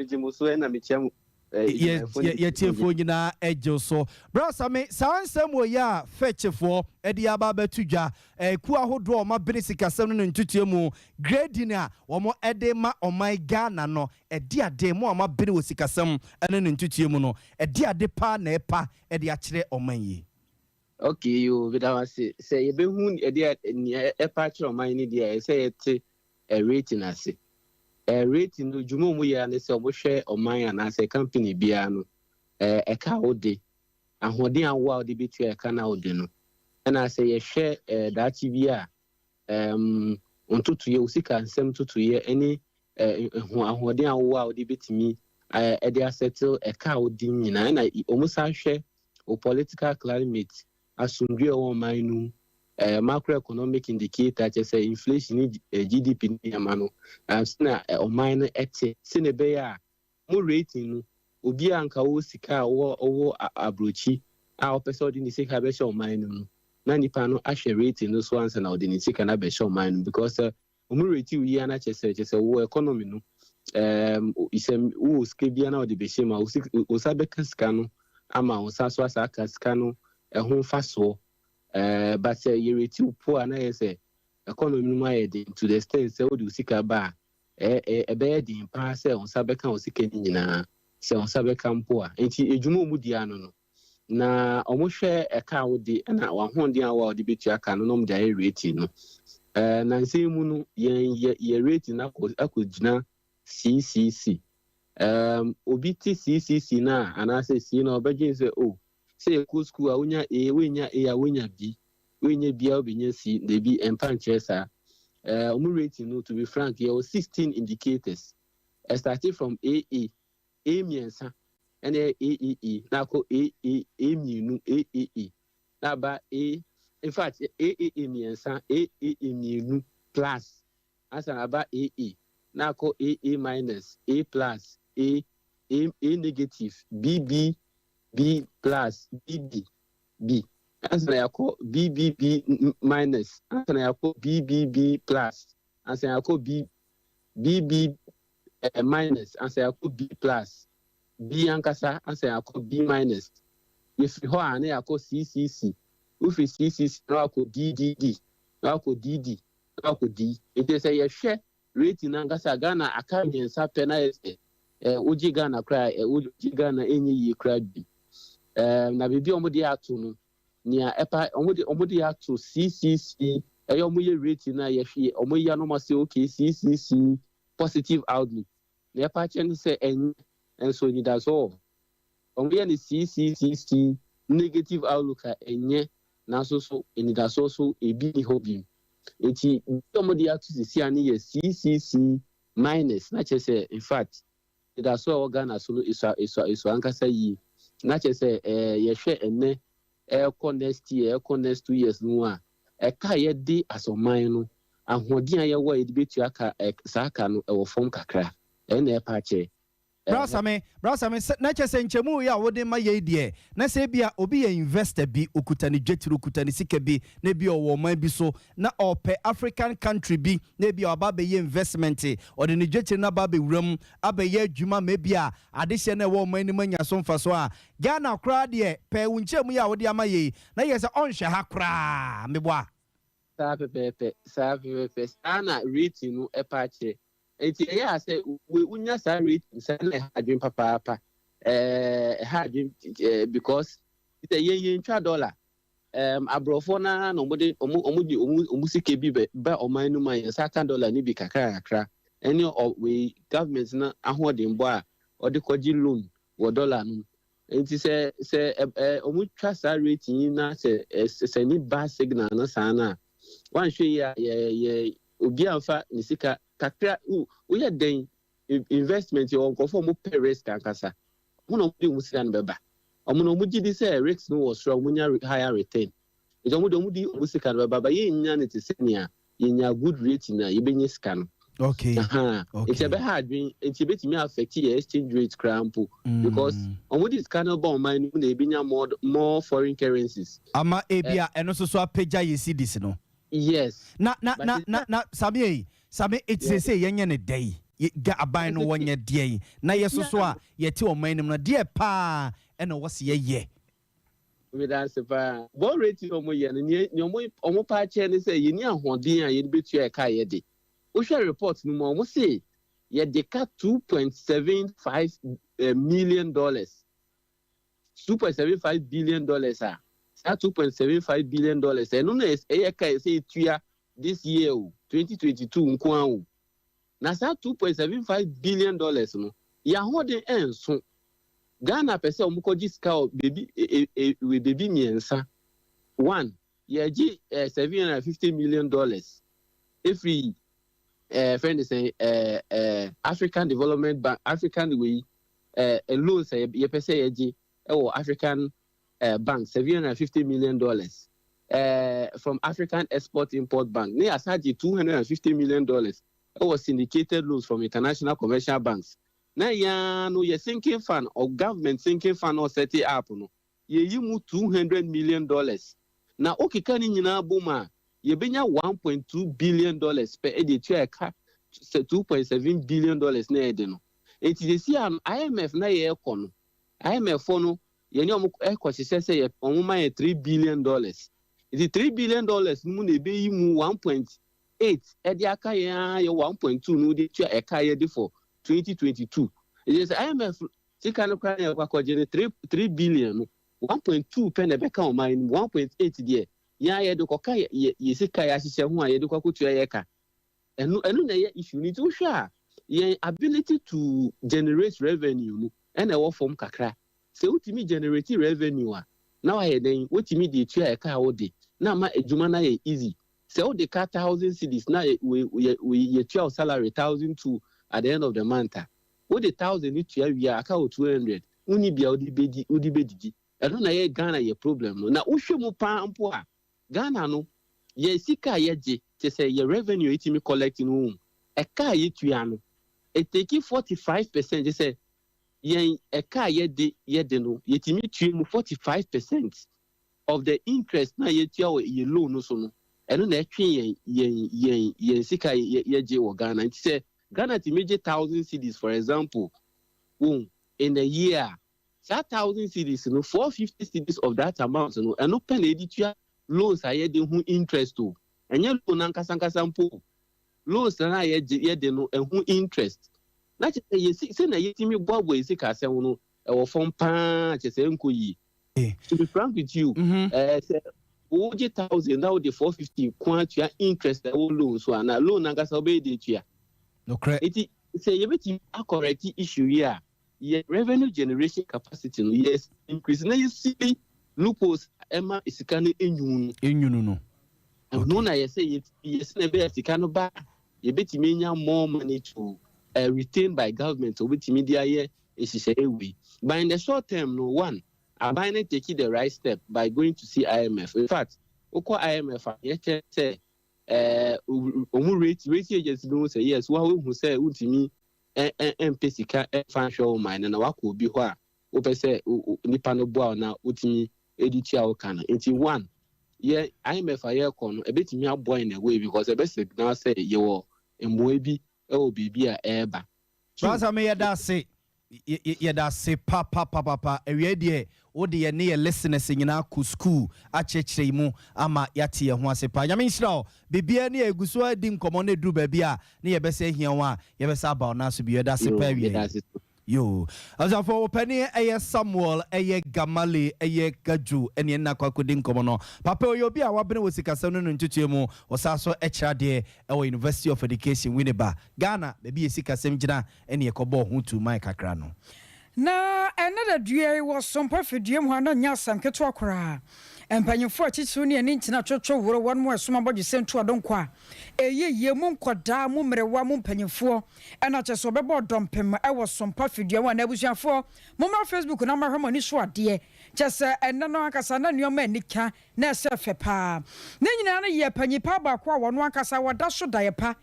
jimuso na me chiam ye tiefo nyina ejo so bra same sansem wo ya fetchefo edi aba batudwa ku ahodo ma benisika sem no ntutuemu grading a wo mo ede ma oman Ghana no edi ade mo ma bene wosika sem ene ntutuemu no edi ade pa na epa edi akire oman yi okay you bidawase say ye be hu edi epa akire oman ni dia say yete rating ase rating no jumo mu ya ne se obohwe oman ana se company bia no eka ode ahoden awo a ode betu eka na ode no na se ye hwe dachi bia ontutu ye usika nsem tutu ye eni ahoden awo a ode betimi ede settle eka ode nyina na omusa hwe o political climate asundwe o man nu macroeconomic indicator just say inflation GDP ni amano na o mine ete sinebe ya mo rating no obi anka wo sika wo abrochi a opese odi ni sika be show mine no na nipa no ahwe rating no so ansa na odi ni sika na be show mine because o mo rating wi ya na chese wo economy no isem wo sika bia na odi be shema o sabe kasika no ama o sa so asa kasika no ho faso but you reti poor na say economy no aye to the extent say we do sika ba be din pa say on sabeka on sika ni nyina say on sabeka mpo a enti edwuma mu dia no na omohwe eka wodi na wa honden awa odi betu aka no nom dia reti no na nsem mu no ye reti na akogina CCC obi ti CCC na ana say C na obegin say oh say school a wonya A wonya A a wonya B wonya B a obinya C de bi empanchesa rating no, to be frank, there was 16 indicators. Starting from AA, A miensa, and AEE, now call AE, minu, AEE. Now by A, in fact, AEE miensa, AEE minu plus, as an about AE, now call AA minus, A plus, A negative, BB, B plus, BB, B. As I call BBB minus, as I call BBB plus, as I call BB minus, as I call B plus, B ankasa, as I call B minus. If you are I call CCC, if it's CCC, now I call DDD, now I call DD, now I call D. It is a share rating ankasa Ghana, a Caribbean sapena, Uji Ghana cry, Uji Ghana any ye cry. Na bibi omudi atu nia epa omudi atu CCC eyomuye rating na yehwe omuya no say okay CCC positive outlook na epa chen say enso ni that's all omuye ni CCC negative outlook enye na so ni that's also ebi ni hobby enti omudi atu CCC ani ye CCC minus na che say in fact that's all Ghana so iso ankasa yi na che say yehwe enne next year, next 2 years no a eka ye di asoman no ahoden a ye wo ye betu aka saka no e wo fom kakra na e pa che Brasame na chese nchemu ya wode ma ye die na se bia obi ye investor bi okutani dwetiri okutani sika bi na bi owo man bi so na ope African country bi na bi oba be ye investment o de ne dwetiri na ba be wuram abaye adwuma me bia adehye na wo man ni manya so mfa so a Ghana kra de pe unchemu ya wode ama ye na ye se onhwe ha kra meboa sa pepe ana rating no e pa che enti ya say we unya sa rating sa na adwen papa because it's a yen $1 abrofo na no sike bi ba oman no man sa $1 ni bi kakra any we government na ahoden bo a odi kwaji loan wo dollar no enti say omu twa sa rating na say ni bad signal na sa na wan hwe ya obi amfa ni sika kakra we ya den investment yo nkofo mo pay risk ankasa mo no di musika no beba omo no mo gidi say risk no was strong munya higher return ejo mo di musika no beba ba ye nya ne te senia ye nya good rating na ye benye sika no okay it's a bit hard it's bit me affect your exchange rate crampo because omo di sika no ba man no e benya more foreign currencies ama ebia eno so apeja ye cedis no yes na Sami it's say yenye ne day ga aban no wonye dey na yesoso a yete o manim na dey pa ena wose ye we dance pa bon rating omo ye ne omo pa che ne say ye ni ahoden a ye betu e ka ye de wo hwe report no mo omo say ye de ka $2.75 million $2.75 billion ah $2.75 billion eno na e ka say tua this year 2022 nko na sa $2.75 billion no ya hoden enso Ghana pese omukoji ska baby we baby miensa one ya ji $750 million every friend is African Development Bank African way a loan say ye pese ya ji African bank $750 million from African Export-Import Bank. They assigned $250 million. It was syndicated loans from international commercial banks. Now, your sinking fund or government sinking fund or set it up. You move $200 million. Now, okay, can you now boom? You bring $1.2 billion per edit to a $2.7 billion. It is the IMF na ye kono. IMF fono ye nyomo say $3 billion. The $3 billion no na be yimu 1.8 edi aka ya 1.2 no de tua eka ye de for 2022 it is IMF sika no kwa ya kwa 3 billion 1.2 pen e be ka o mine 1.8 de ya ye de koka ye sika ya hihye ho a ye de kwa tua ye ka enu na ye issue ni to hwa ye ability to generate revenue no and e wo form kakra se utimi generate revenue a na wa ye den utimi de tua ye ka wo de na ma ejuma na ye easy So the car 1,000 cedis now we your salary 1,002 at the end of the month. What the 1,000 each year we are account 200. Uni be udi I don't know Ghana your problem no. Na ushe mu pa ampo a Ghana no ye sika ye je te say your revenue itimi collecting home. E car ye tuya no. It take 45% they say yen a car ye de no yetimi tuya 45% of the interest na ye tuya ye loan no so no. I don't know yen sika ye je wo Ghana. It say Ghana to major 1,000 cedis for example. In a year, that 1,000 cedis, 450 cedis of that amount, and open editor loans are who interest to. And yet, Nankasankasampo loans and I had no and who interest. Not a send a yetimi bob way, sick as or from punch as enquiry. To be frank with you, 40,000 now the 450 quantity interest the loans one a loan Nankas obeyed it here. No correct. It is a bit correct issue here. Yeah, revenue generation capacity yes increase. Now you see loopholes. Emma is kind of no. No, I say yes. Never is kind of bad. You bet me more money to retained by government or with media here is a way. But in the short term, no one. I might not take the right step by going to see IMF. In fact, Oko IMF say rate agency don't say yes. What who say ultimately Pesika financial mine and wako bi ho a wo pese nipa no boa na utimi editia wo kana nti one ye IMF aye kon ebetimi aboa in a way because e be signal say ye wo emboa bi e wo bibi a eba so me ye da se papa ewie de wo de ye ne ye listeners nyina ku school a chechire mu ama yate ye ho ase pa nyame nhyira o bibia ne eguso adi nkomo ne duru ba bia ne ye be se hia ho a ye be sa ba na so bi ye da se pa wie yo azafo opani eye Samuel eye Gamali eye Gaju ene na kwakodi nkomo no papa oyobi a wabene wo sikasam no ntutu mu osaso ekira de e University of Education Winneba Ghana be bi sikasam gina ene yekobo ho tu mai kakra no na another due was Sompa fidiem ho na nya sam keto akora empanyefo achichiru ne ani ntina twotwo woro won mo esoma bodje sentu adonkwa ye mu nkoda mu mrewa mu mpanyefo ena cheso bebo dompem e wo Sompa fidiem wa na abusuafo mo ma Facebook na ma hwemo ni so ade chese enne no akasa na nuoma anika na ese fepa na nyina na ye panyipa ba kwa wono akasa wada so dayepa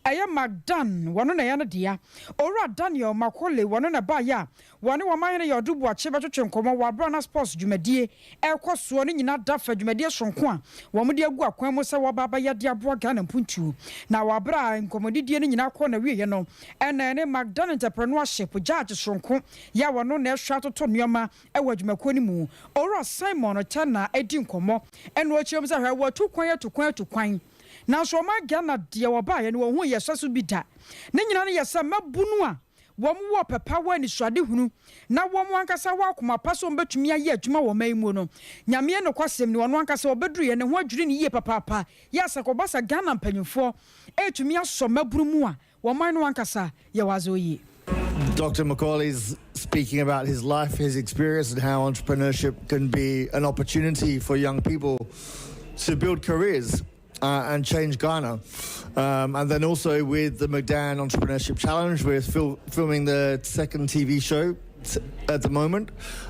aya Magdan wono na ya no dia ora Daniel Makole wono na ba ya wone wo man ne yodubu ache betwetwe nkomo wa Brana Sports dwumadie ekoso ne nyina dafa dwumadie sonko a wo mo de agu akwan mo se wo baba ya de aboa Ghana mpuntu na wa bra nkomodidie ne nyina ko na wiye no ene ne Magdan entrepreneurship judge sonko ya wono na ehwa toto nuoma e wa dwumako ni mu ora Simon Chana edi nkomo eno achiem se hwa wa tu kwan na so ma Ghana de wo ba ye ne wo hu ye so bi da ne nyina ne ye se mabunu a wo mo papa wa ni suade hunu na wo mo ankasa wa akoma paso mbetumi aye adwuma wo man mu no nyame no kwasem ni wono ankasa obeduru ye ne ho adwuri ni ye papa ya sakobasa Ghana mpanyimfo etumi aso maburu mu a wo man no ankasa ye wazo yi. Dr. McCauley is speaking about his life, his experience, and how entrepreneurship can be an opportunity for young people to build careers and change Ghana. And then also with the Magdan Entrepreneurship Challenge, we're filming the second TV show at the moment.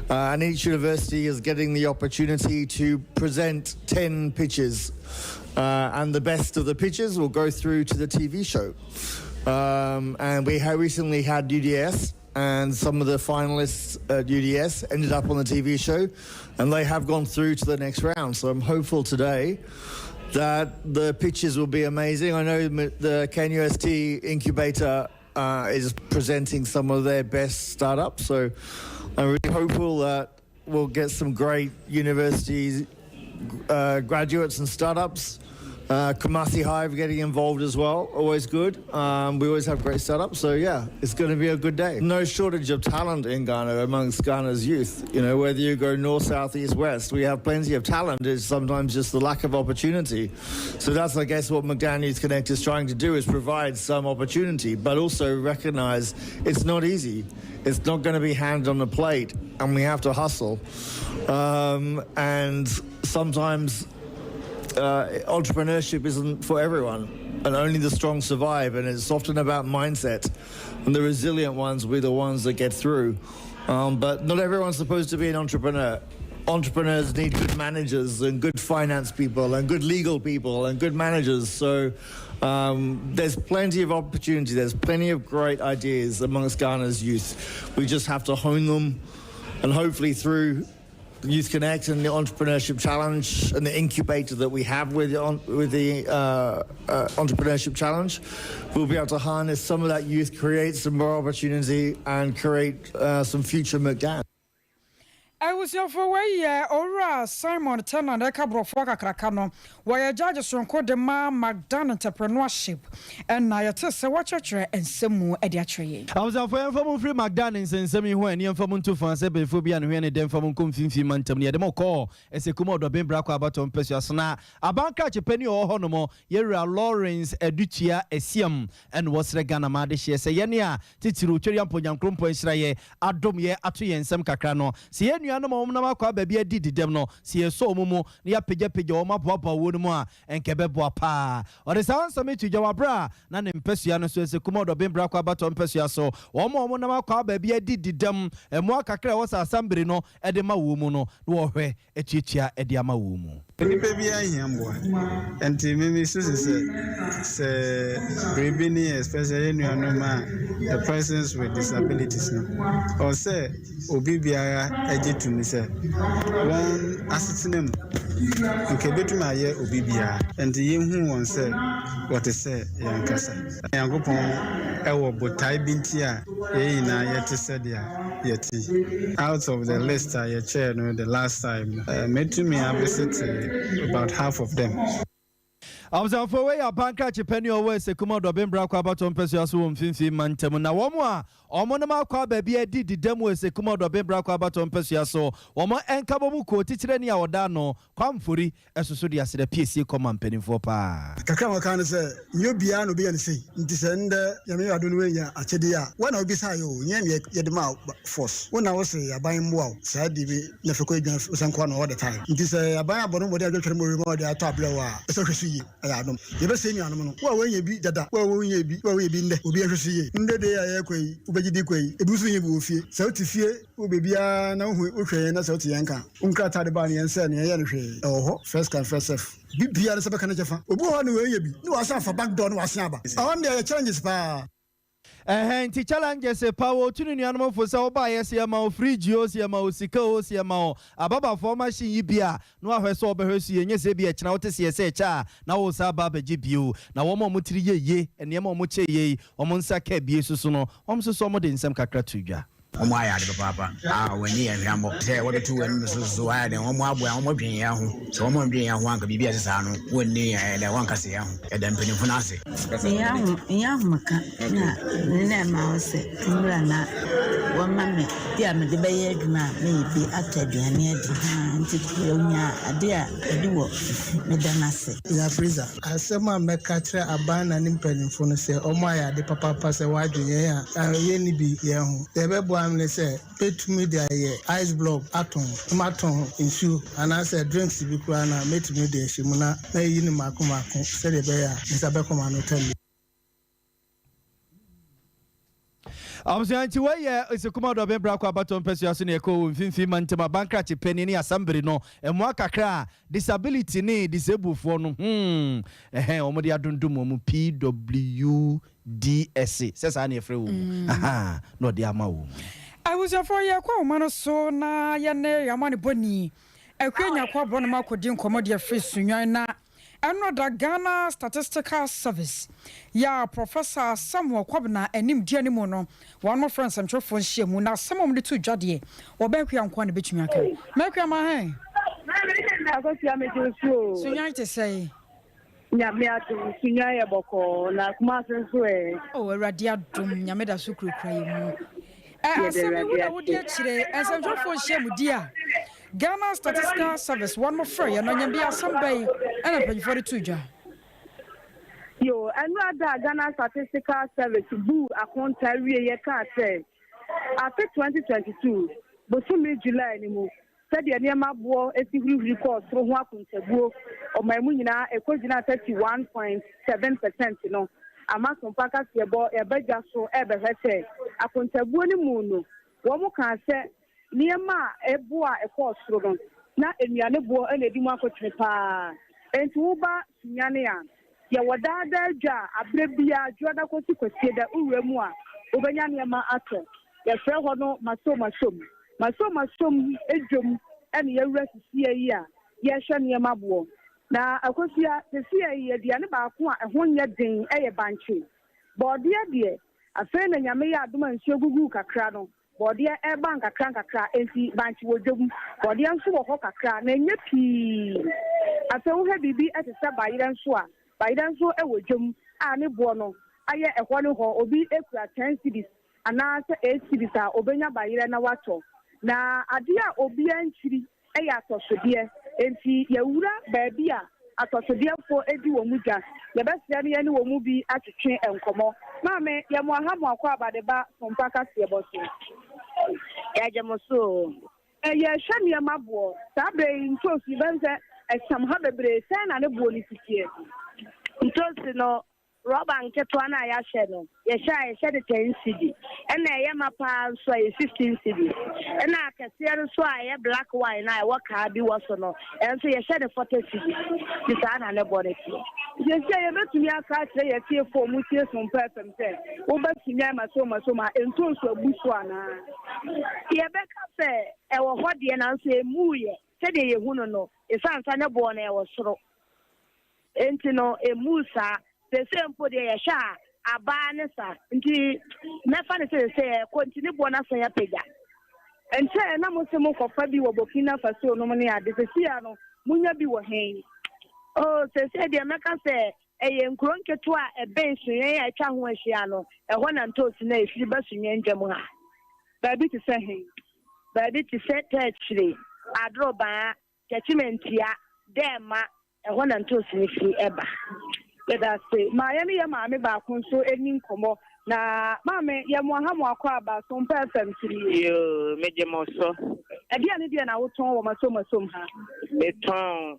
And each university is getting the opportunity to present 10 pitches. And the best of the pitches will go through to the TV show. And we recently had UDS, and some of the finalists at UDS ended up on the TV show, and they have gone through to the next round. So I'm hopeful today that the pitches will be amazing. I know the KNUST incubator is presenting some of their best startups, so I'm really hopeful that we'll get some great universities, graduates and startups. Kumasi Hive getting involved as well, always good. We always have great startups, so yeah, it's going to be a good day. No shortage of talent in Ghana amongst Ghana's youth. You know, whether you go north, south, east, west, we have plenty of talent. It's sometimes just the lack of opportunity. So that's, I guess, what Magdan Youth Connect is trying to do, is provide some opportunity, but also recognize it's not easy. It's not going to be hand on the plate, and we have to hustle. And sometimes entrepreneurship isn't for everyone, and only the strong survive. And it's often about mindset, and the resilient ones will be the ones that get through. But not everyone's supposed to be an entrepreneur. Entrepreneurs need good managers and good finance people and good legal people and good managers. So there's plenty of opportunity. There's plenty of great ideas amongst Ghana's youth. We just have to hone them, and hopefully through Youth Connect and the Entrepreneurship Challenge and the incubator that we have with the Entrepreneurship Challenge, we'll be able to harness some of that youth, create some more opportunity, and create some future McGann. I was your for way, Ora Simon Turner, the Cabro Foka Krakano, where judges from Kodema McDonald Entrepreneurship, and I test a watcher and some more ediatory. I was a friend from free McDonald's and semi when you from to France, Phobia and when them from Kumfi Mantum near the Moko, as a Kumodo Ben Braco about on Pesasna, a bank catch a penny or honomo, Yera Lawrence, Educia, Esium, and was Regana Madish, Sayania, Titiru, Cherian Poyam Crumpo Israel, Adomye, Atu and Sam Cacrano, Siena. Na kwa baby didi dem no sie so mumu na ya pege o mapapa wo no a enkebebo pa o de san so metu jawa bra na ne mpesua no so ese kumodo ben bra kwa bato mpesua so o mo na kwa baby didi dem emu akakra wo sa assembly no e de ma wo mu no wo hwe etiatia e de ama wo mu nipa bi ahemboa enti mimi so se brebini especially nuanoma the persons with disabilities no or say obi biara ejitu ni se won asitinem nke betuma ye obi biara enti yehu won se what say yankasa yankopon ewo botai binti a yina yete se dia yeti out of the list I chair no the last time metumi visit about half of them. I was for way a bank catch a penny or worse, a commodore Ben Braco about on Pessuasum, Finfi Mantam. Now, one more, or Monama baby, did the demo as a commodore Ben Braco about on Pessuaso, or more and Kabamuko, teacher any our dano, come fully as so the PC command penny for pa. Kakama can say, you be an obedience, descend, Yamia Dunia, Achedia, one of beside you, Yadima force. When I was a buying wow, said the Nefako Sanquan all the time. It is a buy a bottom whatever remote the top lower, so see. Adam, you ever seen animal? Well, when you beat that, well, when you be, where we been there, will be able to see in the day I equate, Ubedi, a boozing wolfie, so to fear, will be now who train us out to Yanka, Unka Tadabani and Sen, oh, first come first serve. Be a Sabakanajafa, Ubu, where you be, no, I saw for back door was Saba. I wonder a challenges pa. Ti challenges a power to the animal for so by SMO, free Geos, Yamo, Siko, Yamo, Ababa for machine Yibia, no, I saw Behersi, and yes, be a chanotis, CSH, now was Ababa GPU, now one more Mutri ye, and Yamo Muche ye, or Monsake, Biesuno, almost so much in some Kakratuja. Omwaya de papa weni enhambo se wo tu en so ade omo aboa omo dwen ya ho so omo dwen ya ho anka bibia sesa no woni ele wanka se ya ho e da mpeni funa ase ya ho maka na ma ose mura na wo mame dia me de beye adwuma me bi ataduane adi nti onya ade a edi wo me da na se ya freezer asema meka kire abana ni mpeni funa se omo aya de papa se wa dwen ya ye ni bi ya ho de be I'm say pet media ice block atom issue and I said drinks be na met media shimuna na yini mako said the bear Mr. Beckham no tell me I was going to way it's a commodore Ben Braco about on Pessuasun echo Finfi Mantama Bankrati penny assembly no and Mwaka disability ne disabled for no Omodia Dundumo PWDSC says I near free aha no dear mau. I was a 4 year quo man so na yane yamani boni a quenya kwa bonama could dim commodia free sunyana. Another Ghana Statistical Service. Ya Professor Samuel Kwabna and him Jenny Mono. One more friend Central Phone Shemu. Now some of the two Jadie or Becky and Kwan Bitch Maka. Make my hand. I got you so you to say. Yamia to Sinya Boko, like Martin's way. Oh, a radiatum, Yameda Sukru cry. I said, would get today as Central Phone Shemu, dear. Ghana Statistical Service, one more free, and on your beer someday, and I pay for the two jar. Yo, and rather Ghana Statistical Service, boo, a contrary, you can't say. After 2022, but soon July anymore. said the Niama Boa, a civil report through Wakuntabuo, or my Munina, a Kojina 31.7%, you know. A mass of Pacas, a beggar so ever has said. A Kuntabuani Munu, one more can say, Niama, a boa, a force slogan. Not in Yanabo and a Dimako Trepa. And to Uba, Yanian. Yawadada ja, a brebia, Joda Kosi Kosida, Uremua, Ubanyama Ato. Your friend Hono, Masoma Sum. Masoma Sum, Ejum, and your rest here. Yashan Yamabo. Now, I could see the CIA, the Anabaqua, and 1 year ding, a banshee. But dear, a friend and Yamea Duman Shoguka Crano. Bodia a bank a crank a crack and see banch will do. Bodia and Suwa Hoka crack, and your pea. I told her be at a sub by then swa. By then so a wojum, and a buono. I hear a one or be a 10 cities, and answer 8 cities are Obena by Wato. Na adia obian chiri e atosodie enti yewura baabia atosodie fo edi wo muja ye besia ne ne wo mu bi atwetwe enkomo maame ye mo aha mo akwa abadeba Sompa kase boso ya jemoso ye hwame mabo sabe ntosi benze esam ha bebre sen na ne buo ni fitie ntosi no Roba nketwa na ya hye no ye hye de 10 cedi na ye mapa so ye 15 cedi na akese so aye black wine na wo ka bi wo so no enso ye hye de 40 cedi ti sa na ne bonnet ye se ye betumi aka kire ye tie fo mu tie Sompa FM se wo betumi ma ento so abuso ana ye beka se e wo hode na nso emu ye se de ye hu no e sansa ne bonnet e wo soro enti no emu sa the same for the Sha, a banessa, and my father say, continue bona say a pega. And say, and I'm also more for Fabi or Burkina Faso, no money at the Ciano, Munya be wa hang. Oh, say, the American say, a young crunker to a bench, a Chahuasiano, a one and toast in a filibuster in Jamua. Baby to say him. Baby to say, actually, I draw by Catchimentia, damn, a one and toast in a ever. That's it. Miami, your mammy back on so any como. Na mammy, your Mohammed Aquaba, some person to you, Major Mosso. Again, if you are out on my summer somehow. The tongue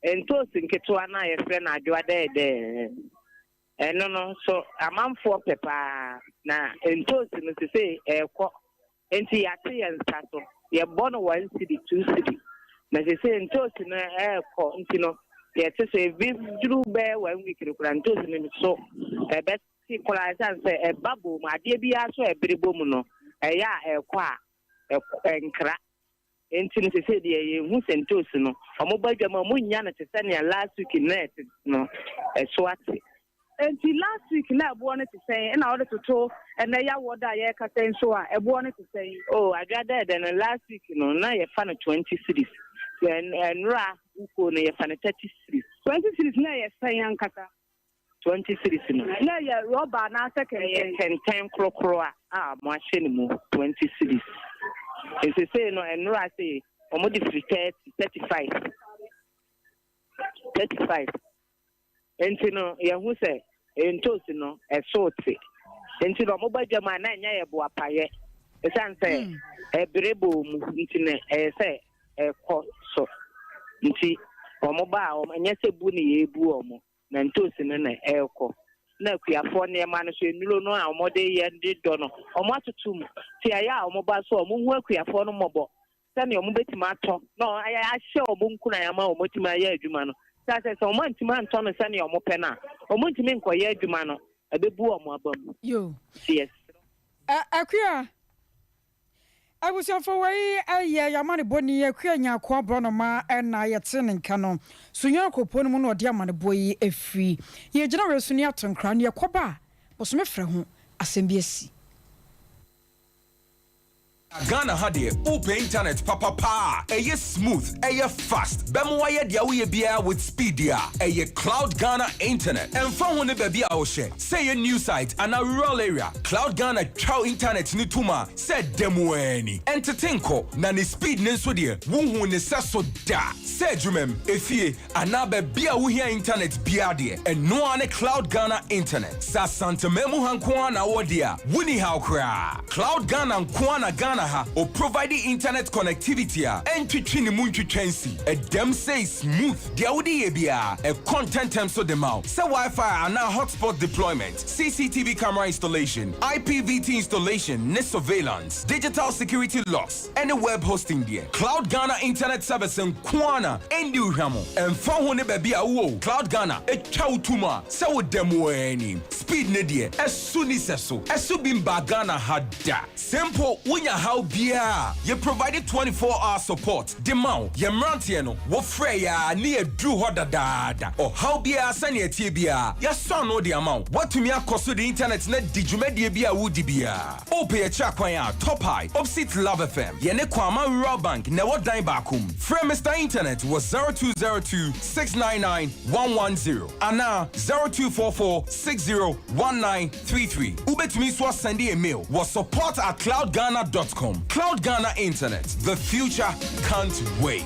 and toasting Ketuana, a friend, I do a day there. And no, so a man for pepper. Now, and toasting to say, a quack, and see a tea and saddle. You're born 1 city, 2 city. Now, they say, and toasting a air quack, you know. Yes, say we drew bear when we could grant to him so a best equalize and say a bubble, my dear be also a pretty bomuno, a ya a qua and crack. And since he said, who sent to no, a mobile Munyana to send you last week in net, no, a swatty. And last week now wanted to say in order to talk and they are what I can so I wanted to say, oh, I got that and last week, you know, now you found 20 cities. And Ra, who near fan 30 cities. 20 cities, no, yes, saying Kata. 20 cities, no, yeah, Robber, now second, 10 crocroa, machine, 20 cities. If you say no, and Ra say, or modified 35. 35. And you know, who say, and toast, you know, a sort. And you know, mobile German, I boa paye. The son say, a brebo, a say. So nti omo ba o anya se bu ne ebu omo na ntosi ne na eko na kuafo ne ma no so enuro no a omo de ye ndi do no omo atotum ti aya omo ba so omo hu akuafo no mobo se ne omo betima ato no aya ahye omo nkuna ya ma omo tima ya adwuma no sa se omo ntima anto no se ne omo pe na omo ntimi nkoye adwuma no ebebu omo abam yo yes akua I was your for way a year, your money bonny, a queer nya qua bronoma, and I at Sin and Canon. So you're copono or dear money boy, a free. Ye general Suniaton crown your quaba, was my friend, a symbiasi. Ghana had it, open internet, papa, a smooth, a fast, Bemoya dia bia with Speedia, a Cloud Ghana internet, and from one baby ocean, say a new site and a rural area, Cloud Ghana chow internet nituma, said demoeni, entertainko, nani speed nenswodia, woo nesaso da, said jumem, if ye, anabe bia here internet biadie, and no ane Cloud Ghana internet, sa santa memu hankwana wadia, wuni how cra, Cloud Ghana and Kwana Ghana. Ghana ha o provide internet connectivity and twitwi ne mu ntwitwansi. A dem say smooth. Dia wodi ebia a content term so dem out. Say Wi-Fi and now hotspot deployment, CCTV camera installation, IPVT installation, net surveillance, digital security locks, and a web hosting there. Cloud Ghana internet service in Kwana and Uhamo. And phone ne baby a Cloud Ghana a chow tuma. So demo any speed ne dear as soon as so as Subimba Ghana had that. Simple when ya how beer. You provided 24-hour support. Demand ye mrantiano wo freya near Drew Hoda dada. Or how beer send ye tibia. Ya son no the amount. What to me cost the internet net did you make the beer would be Ope a chakwaya top high opposite Love FM. Yene Kwama Rural Bank never dine back home. Frame Mr. Internet was 0202 699 110 and now 0244 601933. Ube to me so send a mail was support@cloudghana.com. Cloud Ghana Internet. The future can't wait.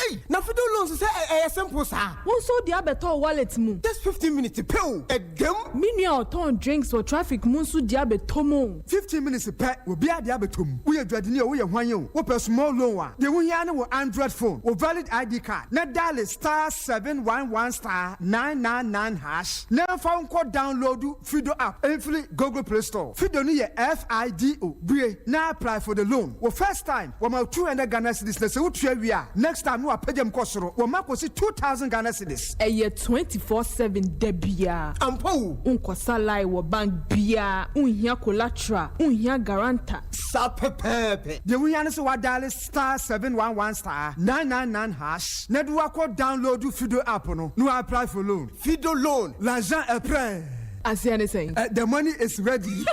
Hey, na fido loans say simple sir. Won so dia beto wallet mu. Just 15 minutes pay. Egem. Minua ton drinks for traffic mu so dia beto mu. 15 minutes pay. We be dia beto mu. We adwade ni we ye hwan yo. We small loan wa. De wo hia na wo Android phone. Wo valid ID card. Na dial *711*999#. Na phone code download Fido app. Every Google Play Store. Fido ni ye FIDO. Brie na apply for the loan. Wo first time wo ma 200 Ghana cedis na se wo tua wi a. Next time no apagem kosoro. Wo ma kosi 2000 Ghana cedis. Eye 24/7 debia. Ampo. Unkosa lai wo bank bia. Unhia collateral. Unhia guarantor. Sapepepe. De wo hia na se wa dial *711*999#. Na do akọ download Fido app no. No apply for loan. Fido loan. L'argent est prêt. I see anything. The money is ready.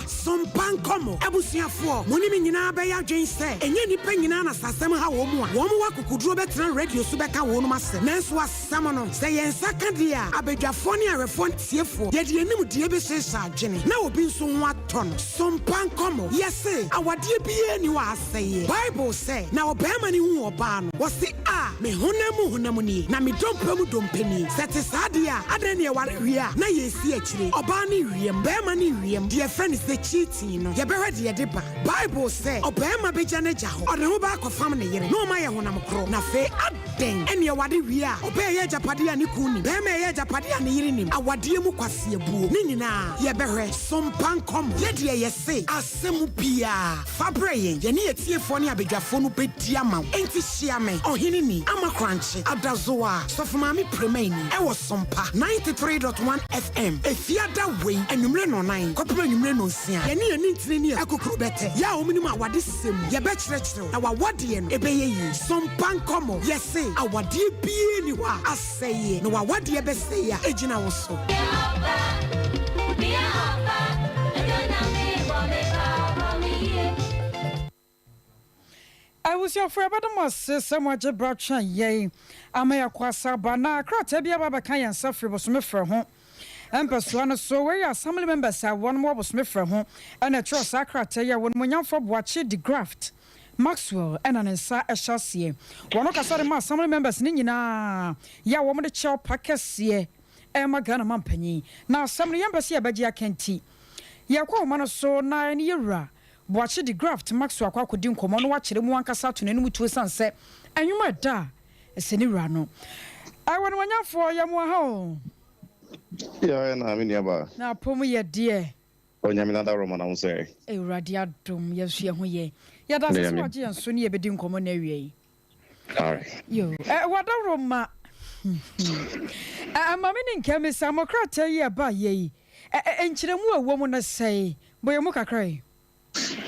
Sompa nkomo abusuafo moni me nyina be ya dwen se enye nipa nyina na sasem ha wo mu a wo mu wakukuduro betran radio so beka wo no masem nanso asem no se yensa ka dia abedwafo ne arefo tiefo ye de anim die be sesa adwene na obi nso ho aton sompa nkomo yese awade bie ni wa aseye bible say na obema ni hu oba no wo se a me honam ni na me dompam dompani sete sadia adan ne ware wi a na yesi akire oba ne wiem bema ne wiem de friend is the cheating no ye be ready ye deba bible say obema be jane jaho ode ho ba akofam ne yere no ma ye honam kro na fe aden ene ye wade wi a obe ye japade ani kuni bema ye japade ani yere nim awade mu kwase abuo ne nyina ye be hwe sompankom ye de ye se asemu bia fabre ye ne ye tiefo ne abedwafo no bedi ama enti hia me ohini ni amakranche adazoa sofumami premaini e wo sompa 93.1 FM efiada we enumre no 9 kopro enumre no sia ye ne ntire ni akokro bete ya o minimum awade sisem ye be kyerɛkyerɛ na wawade no ebeye yi sompankom ye se awade bie ni wa aseye na wawade be se ya ejina wo so I was your friend, but I must say, somewhat a brother, yea. I may acquire Bana, Kratabia Baba Kayan Suffer was Smith for home. And Persona, so where your family members have one more was Smith for home, and a trust Sacratia when young for watching the graft. Maxwell and an inside a chassis. One of us are family members, Nina. Ya woman the chow packers, ye. Emma Ghana Mampany. Now some embassy about ya can't tea. Ya call man so 9 year. Watch the graft Maxwell kwa kudin komo no watch the mu ankasa to nenu mutu sanse anwuma da eseni rano I want wanya for ya mu ha ya na me niaba na pomu ye de onyame na da roma na unse ewrade adom yesu ye ho ye ya da se so age enso ne ye bedi komo na awie all right yo wada roma amame ni nkame samokrata ye ba ye enkyeremu awo mu na sei boye mu kakrai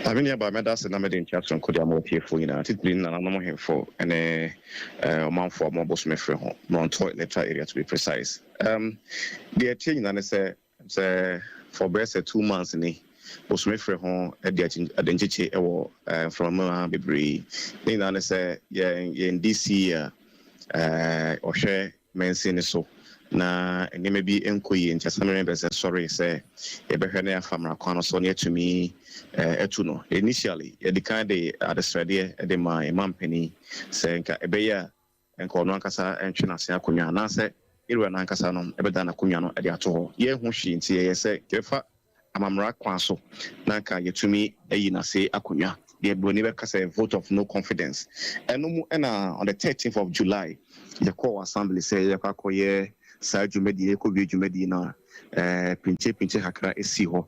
I mean, about medicine, I'm in Jackson, could you more for you know, it's been an anomaly for a month for mobile smith home, non toilet area to be precise. The change, and I say, for best 2 months in the smith home at the identity from Baby. Then I say, yeah, in this year, or share men so. na nneɛma bi nkɔ yie nti Assembly members sorry sɛ yɛbɛhwɛ na yɛafa mmara kwan no so ne yɛtumi ɛtu no initially yɛde kan de adesrɛdeɛ de ma mpanin sɛ nka ɛbɛyɛ a nka ɔno ankasa ntwe n'ase akonnwa anaasɛ ɛwura n'ankasa no ɛbɛda n'akonnwa no de ato hɔ yɛnho hwee nti yɛyɛ sɛ yɛfa amamra kwan so na nka yɛtumi ayi n'ase akonnwa yɛbroni bɛka sɛ vote of no confidence ɛno mu ɛna on the 13th of July yɛkɔɔ assembly sɛ yɛkɔakɔyɛ saa dwumadie yɛkɔwie dwumadie no pinche kakra ɛsi hɔ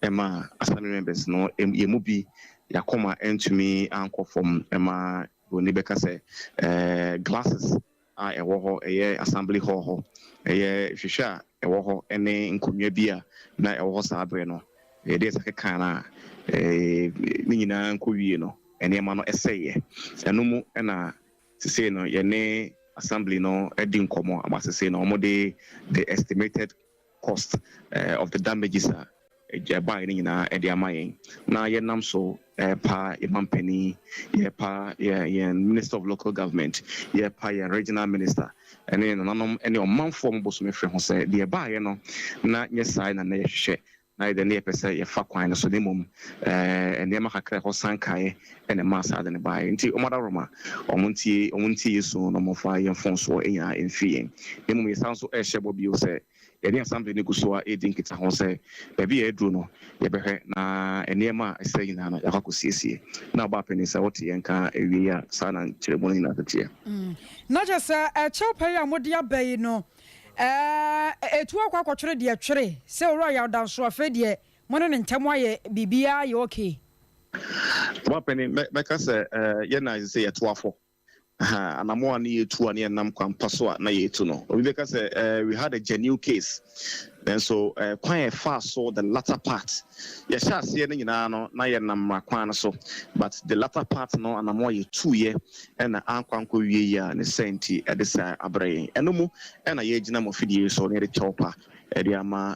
ɛma assembly members no yɛmu bi yɛakɔma ɛntumi ankɔ fam ɛma broni bɛka sɛ glasses a ɛwɔ hɔ ɛyɛ assembly hall hɔ ɛyɛ hwehwɛ a ɛwɔ hɔ ɛne nkonnwa bi a na ɛwɔ hɔ saa berɛ no yɛde ɛsɛ keka no a ne nyinaa nkɔwie no ɛnneɛma no ɛsɛeɛ ɛno mu ɛna sesei no yɛne assembly no ɛdi nkɔmmɔ ama sesei no ɔmode the estimated cost of the damages a ɛbaeɛ no nyinaa ɛde ama yɛn na yɛnam so pa yɛma mpanin yɛpa yɛn minister of local government yɛpa yɛn regional minister ɛne nananom ɛne ɔmanfoɔ m bosome frɛ ho sɛ deɛ ɛbaeɛ no na nyɛ saa na yɛhwehwɛ na yɛde ne yɛpɛ sɛ yɛfa kwan no so ne mmom nneɛma kakra ɛhɔ sankaeɛ ɛne ma saa de ne baeɛ nti ɔmadaroma ɔmontie yɛsu no ɔmɔfa yɛmfonsoɔ nyinaa ɛmfiri yɛn ne mmom yɛsan so ɛhyɛ bɔ bio sɛ yɛde assembly no gu so a ɛdi nkita ho sɛ baabi a ɛduru no yɛbɛhwɛ na nneɛma a ɛsɛ nyinaa no yɛakɔ akɔsiesie na ɔba apɛni sɛ wote yɛnka awie a saa na nkyerɛmu no nyinaa teteɛ na kyɛ sɛ ɛkyɛw pɛi a mode aba yi no ɛtu akɔ akɔtwere deɛ twere sɛ owura yɛ ɔdanso afei deɛ mo ne ntɛm ayɛ biribiara yɛ okay ɔba apɛni mɛka sɛ yɛna sɛ yɛtoafo anamoa ne yɛtu a ne yɛnam kwampa so a na yɛtu no obi bɛka sɛ we had a genuine case then so kwan ɛfa so the latter part yɛhyɛ aseɛ no nyinaa no na yɛnam mmara kwan no so but the latter part no anamoa yɛtuiɛ ɛna ankwankɔ wie yi a ne sɛ nti ɛde saa abrɛ yɛn ɛno mu ɛna yɛgyina mɔ fidie so ne yɛde kyɛw pa ɛde ama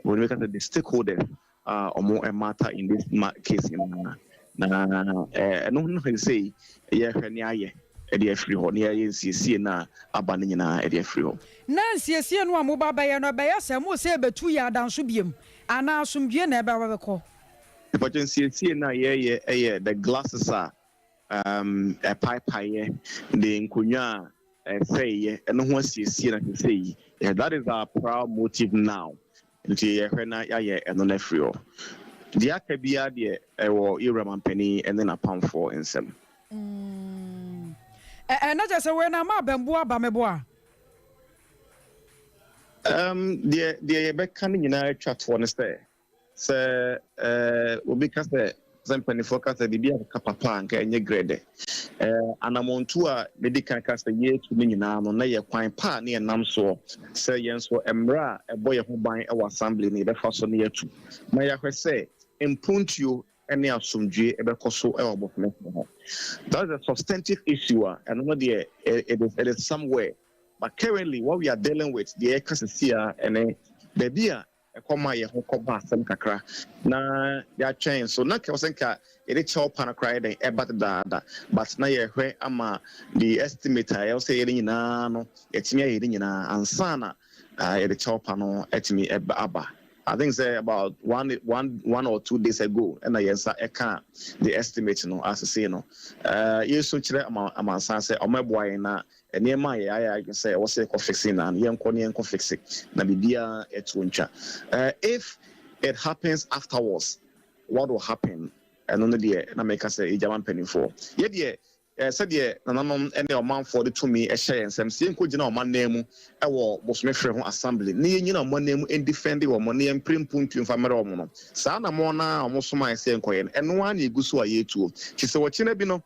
wɔne bɛka sɛ the stakeholders ɔmo matter in this case nyinaa na ɛno no sɛ yɛhwɛ ne ayɛ ɛde afiri hɔ ne yɛyɛ nsiesie no a aba no nyinaa ɛde afiri hɔ na nsiesie no a moba bɛyɛ no ɛbɛyɛ sɛ mo sɛ ɛbɛtu yɛ adanso biom anaa asomdwie na ɛbɛba bɛkɔ mpɔkyɛ nsiesie no a yɛyɛ ɛyɛ the glasses a ɛpaepaeɛ de nkonnwa a ɛsɛeɛ ɛno ho asiesie no sɛ yi that is our proud motive now nti yɛhwɛ na yɛayɛ ɛno no afiri hɔ deɛ aka biara deɛ ɛwɔ yɛwura mampanin ɛne napamfoɔ nsɛm na kyɛ sɛ wei na ma abɛmboa aba meboa deɛ yɛbɛka no nyinaa atwa toɔ no sɛ obi ka sɛ mpanimfoɔ ka sɛ biribi akeka papa a nka ɛnyɛ grɛdɛ anammɔntu a medi kan ka sɛ yɛtu no nyinaa no na yɛ kwan pa a ne yɛnam soɔ sɛ yɛn so mmerɛ a ɛbɔ yɛn ho ban wɔ assembly no yɛbɛfa so no yɛatu na yɛahwɛ sɛ mpontuo ne asomdwie ɛbɛkɔ so wɔ abɔfomɛfo ho that is a substantive issue and no deɛ it is somewhere but currently what we are dealing with the ɛkasisi a ɛne baabi a ɛkɔma yɛ ho kɔba asɛm kakra na yɛatwɛn so na kɛwɔ sɛ nka yɛde kyɛw pa no koraa yɛdɛn ɛba dadaada but na yɛhwɛ ama the estimate a yɛwɔ sɛ yɛde nyinaa no yɛtumi ayɛ yɛde nyinaa ansa na yɛde kyɛw pa no atumi aba I think say about one or 2 days ago, and I answer the estimate as I say no. You so chere amansan say o meboy na enema I can say o say fixing and yenko fixing na bibia etuntwa. If it happens afterwards, what will happen? And only the na make us say German penny for. Ye said ye nananom ene omanfo de to me ehye ensem sie nko gina oman nemu ewo bosomefre ho assembly ne nyina oman nemu en defend wo mo ne emprimpuntu mfamere omo no saa na mo na omo soma ese nkoye eno an eguso a yetuo ti se wo kina bi no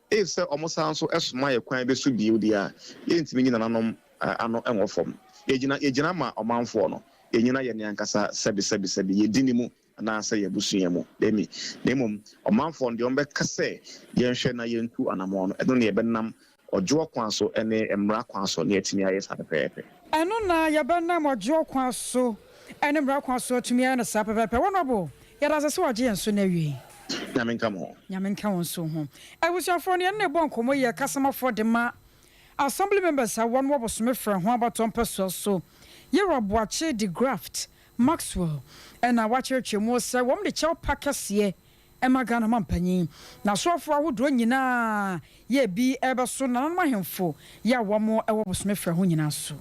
if se omo san so esoma ye kwan be so biu dia ye ntimi nyina nanom ano enwo fom ye gina ma omanfo no ye nyina ye ne ankasa sebi ye dinimu na say yabusua mu demi nemum omanfo ndi ombeka say yenhwe na yentu anamo no eno ne yebenam ojo kwan so ene emra kwan so ne atimi aye sa pepepe eno na yebenam ojo kwan so ene emra kwan so atimi aye na sa pepepe wonobo yada se oje enso na wi nyamenka won so ho awusuafo ne ne bon komo ye kasamafo de ma assembly members are one was me friend who about on person so you're watching the graft Maxwell and I watch your more say one the chow packers here Emma Ghana Mampany now so far would run you na ye be ever so none my info ya one more I was me friend who you so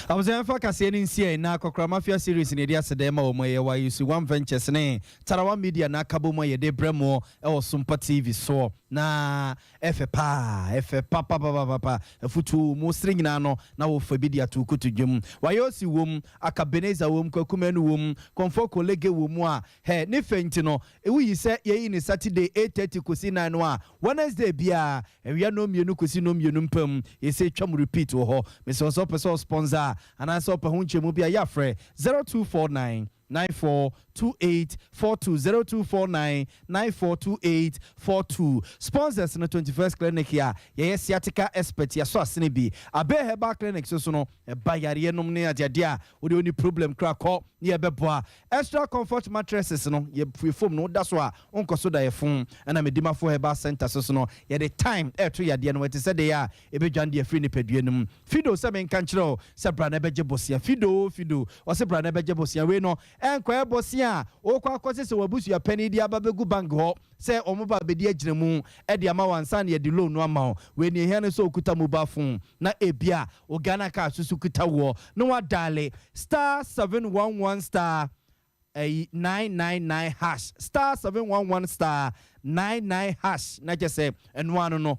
I was in fact saying in CA na Kokra Mafia series in Edia Sedema or my YUC One Ventures ne Tarawa Media na Kabo my de Bremo or Sompa TV so na efe papa efutu mo string na no na wo fabidia to kutu dwum wayosi wom akabeneza wom kwakumenu wom komfo kolege wom a he ne fenti no ewu yi se ye ni Saturday 8:30 kosi 9 no a Wednesday bia ewia no mienu kosi no mienu mpam ye se twam repeat wo ho me so person sponsor ana so pe hunche mu bia ya frɛ 0249 942842 0249942842 sponsors na 21st clinic here ye sciatica expert ya so asene bi abe herbal clinic so no e bayare nom ne ade a wo de oni problem kra ko ne e beboa extra comfort mattresses no ye foam no da so a onko so da ye fon na medima for herbal center so no ye the time e to yade no wete se de ya e be dwan de free ne paduanum fido se men kan kire se bra na beje bosia fido o se bra na beje bosia we no enkwa bosia o kwa kwose se wabusu ya pani dia babegu bank ho se omoba bedi agiremu e de ama wansa na ye de loan no ama we ni hia ne so okuta mobile phone na ebia o Ghana ka susu kuta wo no wa dale star 711 star 999 hash star 711 star 99 hash na je se enwa no